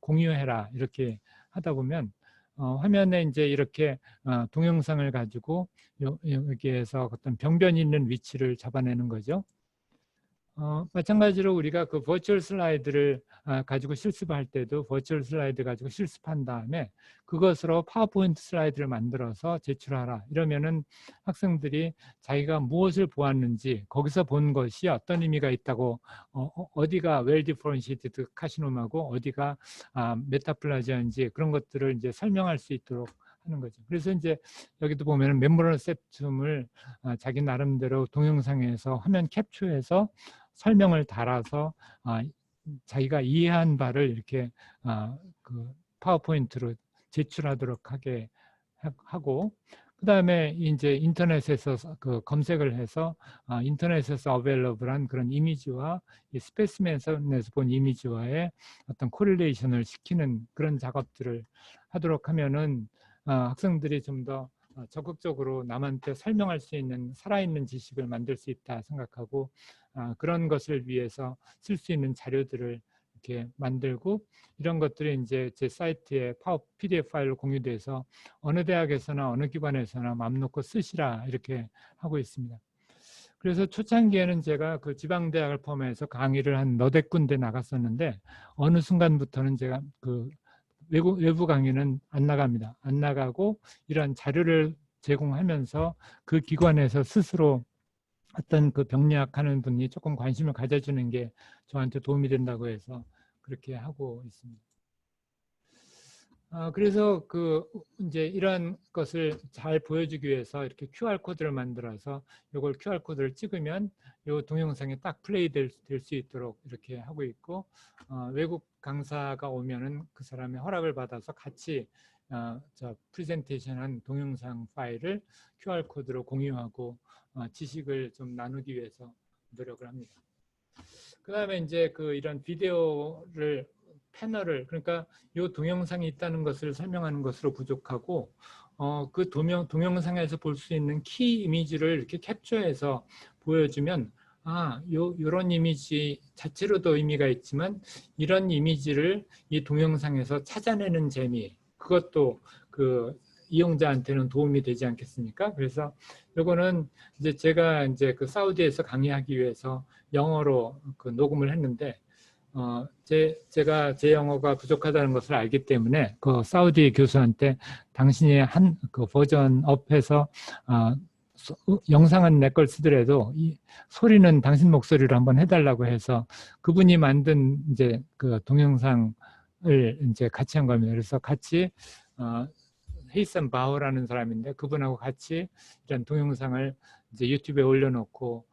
공유해라. 이렇게 하다 보면 화면에 이제 이렇게 동영상을 가지고 여기에서 어떤 병변이 있는 위치를 잡아내는 거죠. 마찬가지로 우리가 그 버추얼 슬라이드를 가지고 실습할 때도 버추얼 슬라이드 가지고 실습한 다음에 그것으로 파워포인트 슬라이드를 만들어서 제출하라. 이러면은 학생들이 자기가 무엇을 보았는지 거기서 본 것이 어떤 의미가 있다고 어디가 웰 디퍼런시에이티드 카시노마고 어디가 메타플라지아인지 그런 것들을 이제 설명할 수 있도록 하는 거죠. 그래서 이제 여기도 보면은 멤버럴 셉툼을 자기 나름대로 동영상에서 화면 캡처해서 설명을 달아서 자기가 이해한 바를 이렇게 그 파워포인트로 제출하도록 하게 하고, 그 다음에 이제 인터넷에서 그 검색을 해서 인터넷에서 어베일러블한 그런 이미지와 이 스페시멘에서 본 이미지와의 어떤 코릴레이션을 시키는 그런 작업들을 하도록 하면은 학생들이 좀 더 적극적으로 남한테 설명할 수 있는 살아있는 지식을 만들 수 있다 생각하고 그런 것을 위해서 쓸 수 있는 자료들을 이렇게 만들고, 이런 것들이 이제 제 사이트에 PDF 파일로 공유돼서 어느 대학에서나 어느 기관에서나 맘 놓고 쓰시라 이렇게 하고 있습니다. 그래서 초창기에는 제가 그 지방대학을 포함해서 강의를 한 너댓 군데 나갔었는데 어느 순간부터는 제가 그 외부 강의는 안 나갑니다. 안 나가고 이런 자료를 제공하면서 그 기관에서 스스로 어떤 그 병리학하는 분이 조금 관심을 가져주는 게 저한테 도움이 된다고 해서 그렇게 하고 있습니다. 그래서 그 이제 이런 것을 잘 보여주기 위해서 이렇게 QR 코드를 만들어서 이걸 QR 코드를 찍으면 이 동영상이 딱 플레이 될 수 있도록 이렇게 하고 있고, 외국 강사가 오면은 그 사람의 허락을 받아서 같이 저 프레젠테이션한 동영상 파일을 QR 코드로 공유하고 지식을 좀 나누기 위해서 노력을 합니다. 그 다음에 이제 그 이런 비디오를 패널을, 그러니까 이 동영상이 있다는 것을 설명하는 것으로 부족하고 그 동영상에서 볼 수 있는 키 이미지를 이렇게 캡처해서 보여주면 요런 이미지 자체로도 의미가 있지만 이런 이미지를 이 동영상에서 찾아내는 재미, 그것도 그 이용자한테는 도움이 되지 않겠습니까? 그래서 요거는 이제 제가 이제 그 사우디에서 강의하기 위해서 영어로 그 녹음을 했는데 제가 제 영어가 부족하다는 것을 알기 때문에 그 사우디 교수한테 당신이 한 그 버전업해서 영상은 내 걸 쓰더라도 이 소리는 당신 목소리로 한번 해달라고 해서 그분이 만든 이제 그 동영상을 이제 같이 한 겁니다. 그래서 같이 헤이선 바우라는 사람인데 그분하고 같이 이런 동영상을 이제 유튜브에 올려놓고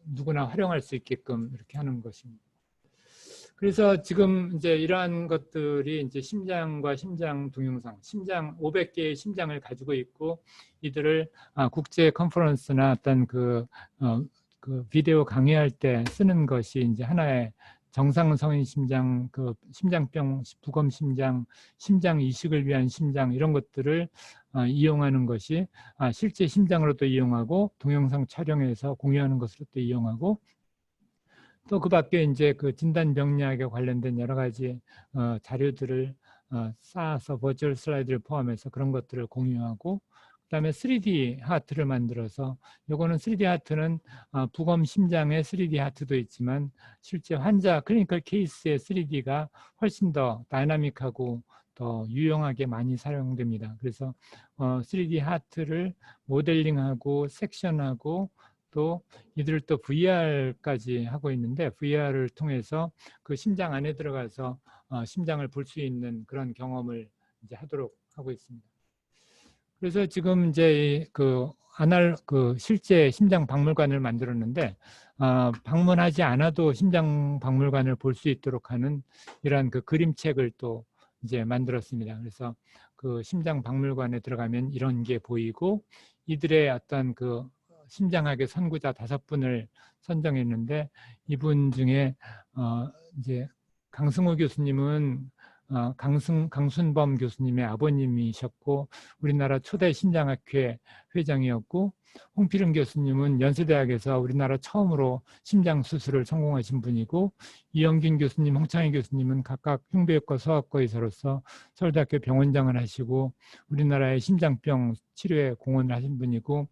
누구나 활용할 수 있게끔 이렇게 하는 것입니다. 그래서 지금 이제 이러한 것들이 이제 심장과 심장 동영상, 심장 500개의 심장을 가지고 있고 이들을 국제 컨퍼런스나 어떤 그 비디오 강의할 때 쓰는 것이 이제 하나의 정상성인 심장, 그 심장병, 부검 심장, 심장 이식을 위한 심장 이런 것들을 이용하는 것이 실제 심장으로도 이용하고 동영상 촬영해서 공유하는 것으로도 이용하고 또 그 밖에 이제 그 진단병리학에 관련된 여러 가지 자료들을 쌓아서 버추얼 슬라이드를 포함해서 그런 것들을 공유하고 그다음에 3D 하트를 만들어서 요거는 3D 하트는 부검 심장의 3D 하트도 있지만 실제 환자 클리니컬 케이스의 3D가 훨씬 더 다이나믹하고 더 유용하게 많이 사용됩니다. 그래서 3D 하트를 모델링하고 섹션하고 또 이들을 또 VR까지 하고 있는데 VR을 통해서 그 심장 안에 들어가서 심장을 볼 수 있는 그런 경험을 이제 하도록 하고 있습니다. 그래서 지금 이제 그 실제 심장 박물관을 만들었는데 방문하지 않아도 심장 박물관을 볼 수 있도록 하는 이러한 그 그림책을 또 이제 만들었습니다. 그래서 그 심장 박물관에 들어가면 이런 게 보이고 이들의 어떤 그 심장학의 선구자 5분을 선정했는데 이분 중에 이제 강승우 교수님은 강순범 교수님의 아버님이셨고 우리나라 초대 심장학회 회장이었고 홍필은 교수님은 연세대학에서 우리나라 처음으로 심장 수술을 성공하신 분이고 이영균 교수님, 홍창희 교수님은 각각 흉부외과 소아과 의사로서 서울대학교 병원장을 하시고 우리나라의 심장병 치료에 공헌을 하신 분이고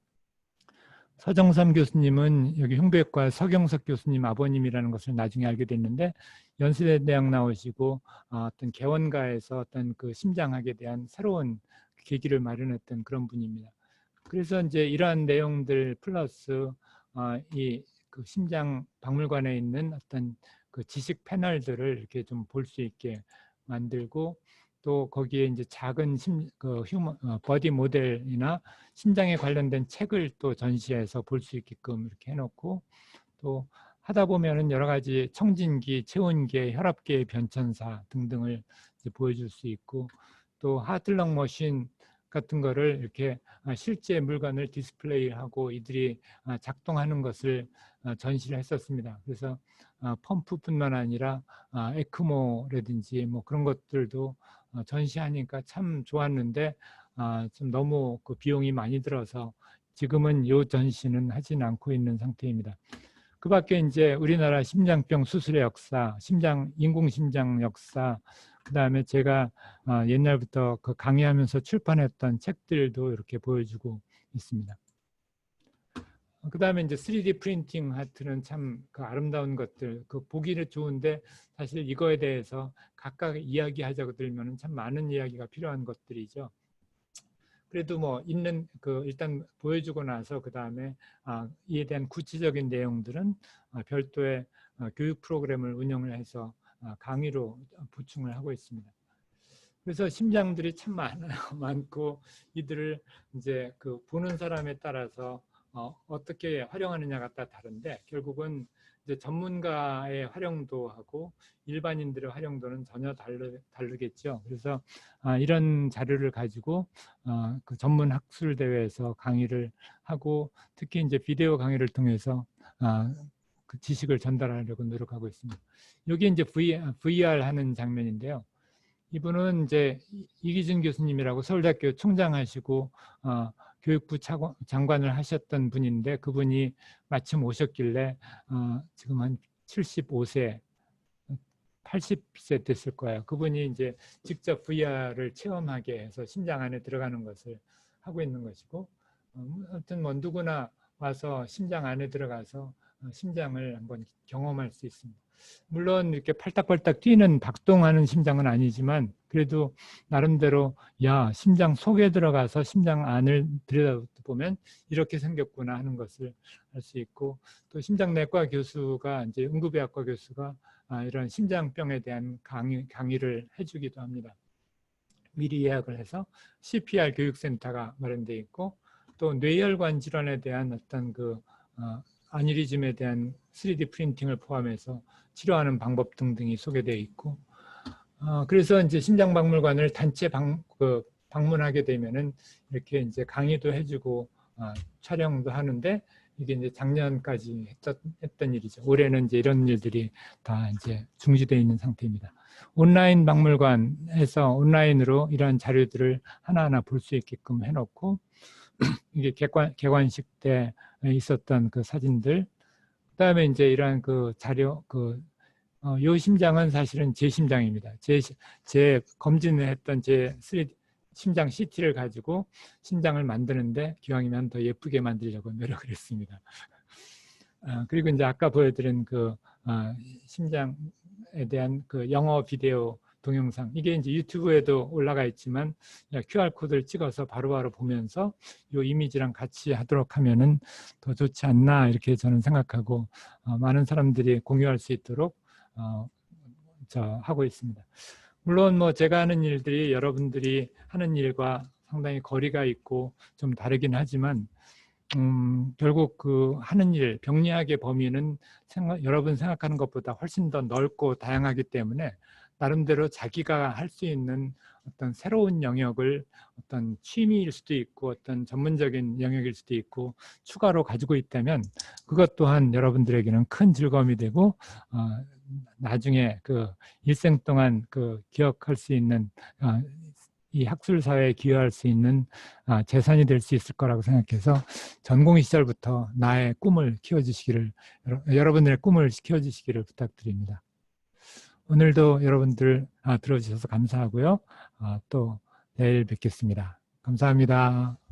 서정삼 교수님은 여기 흉부외과 서경석 교수님 아버님이라는 것을 나중에 알게 됐는데 연세대 대학 나오시고 어떤 개원가에서 어떤 그 심장학에 대한 새로운 계기를 마련했던 그런 분입니다. 그래서 이제 이러한 내용들 플러스 이 그 심장 박물관에 있는 어떤 그 지식 패널들을 이렇게 좀 볼 수 있게 만들고 또 거기에 이제 작은 버디 모델이나 심장에 관련된 책을 또 전시해서 볼 수 있게끔 이렇게 해놓고 또 하다 보면은 여러 가지 청진기, 체온계, 혈압계의 변천사 등등을 이제 보여줄 수 있고 또 하트럭 머신 같은 거를 이렇게 실제 물건을 디스플레이하고 이들이 작동하는 것을 전시를 했었습니다. 그래서 펌프뿐만 아니라 에크모라든지 뭐 그런 것들도 전시하니까 참 좋았는데 좀 너무 그 비용이 많이 들어서 지금은 이 전시는 하지는 않고 있는 상태입니다. 그 밖에 이제 우리나라 심장병 수술의 역사, 인공심장 역사, 그 다음에 제가 옛날부터 그 강의하면서 출판했던 책들도 이렇게 보여주고 있습니다. 그다음에 이제 3D 프린팅 하트는 참 그 아름다운 것들, 그 보기는 좋은데 사실 이거에 대해서 각각 이야기하자고 들면은 참 많은 이야기가 필요한 것들이죠. 그래도 뭐 있는 그 일단 보여주고 나서 그다음에 이에 대한 구체적인 내용들은 별도의 교육 프로그램을 운영을 해서 강의로 보충을 하고 있습니다. 그래서 심장들이 참 많아요. 많고 이들을 이제 그 보는 사람에 따라서 어떻게 활용하느냐가 다 다른데 결국은 이제 전문가의 활용도 하고 일반인들의 활용도는 전혀 다르겠죠. 그래서 이런 자료를 가지고 그 전문 학술 대회에서 강의를 하고 특히 이제 비디오 강의를 통해서 그 지식을 전달하려고 노력하고 있습니다. 여기 이제 VR 하는 장면인데요. 이분은 이제 이기준 교수님이라고 서울대학교 총장하시고 교육부 장관을 하셨던 분인데 그분이 마침 오셨길래 지금 한 75세, 80세 됐을 거예요. 그분이 이제 직접 VR을 체험하게 해서 심장 안에 들어가는 것을 하고 있는 것이고 아무튼 뭐 누구나 와서 심장 안에 들어가서 심장을 한번 경험할 수 있습니다. 물론 이렇게 팔딱팔딱 뛰는 박동하는 심장은 아니지만 그래도 나름대로 야 심장 속에 들어가서 심장 안을 들여다보면 이렇게 생겼구나 하는 것을 알 수 있고 또 심장내과 교수가 이제 응급의학과 교수가 이런 심장병에 대한 강의를 해주기도 합니다. 미리 예약을 해서 CPR 교육센터가 마련되어 있고 또 뇌혈관 질환에 대한 어떤 그 아뉴리즘에 대한 3D 프린팅을 포함해서 치료하는 방법 등등이 소개되어 있고 그래서 이제 심장박물관을 단체 방문하게 되면은 이렇게 이제 강의도 해주고 촬영도 하는데 이게 이제 작년까지 했던 일이죠. 올해는 이제 이런 일들이 다 이제 중지되어 있는 상태입니다. 온라인 박물관에서 온라인으로 이런 자료들을 하나하나 볼 수 있게끔 해놓고 이게 개관식 때 있었던 그 사진들, 그다음에 이제 이러한 그 자료, 요 심장은 사실은 제 심장입니다. 제 검진을 했던 제 심장 CT를 가지고 심장을 만드는데 기왕이면 더 예쁘게 만들려고 노력을 했습니다. 그리고 이제 아까 보여드린 그 심장에 대한 그 영어 비디오 동영상, 이게 이제 유튜브에도 올라가 있지만 QR코드를 찍어서 바로바로 보면서 이 이미지랑 같이 하도록 하면은 더 좋지 않나 이렇게 저는 생각하고 많은 사람들이 공유할 수 있도록 하고 있습니다. 물론 뭐 제가 하는 일들이 여러분들이 하는 일과 상당히 거리가 있고 좀 다르긴 하지만 결국 그 하는 일, 병리학의 범위는 여러분 생각하는 것보다 훨씬 더 넓고 다양하기 때문에 나름대로 자기가 할 수 있는 어떤 새로운 영역을 어떤 취미일 수도 있고 어떤 전문적인 영역일 수도 있고 추가로 가지고 있다면 그것 또한 여러분들에게는 큰 즐거움이 되고 나중에 그 일생 동안 그 기억할 수 있는 이 학술 사회에 기여할 수 있는 재산이 될 수 있을 거라고 생각해서 전공 시절부터 나의 꿈을 키워주시기를 여러분들의 꿈을 키워주시기를 부탁드립니다. 오늘도 여러분들 들어주셔서 감사하고요. 또 내일 뵙겠습니다. 감사합니다.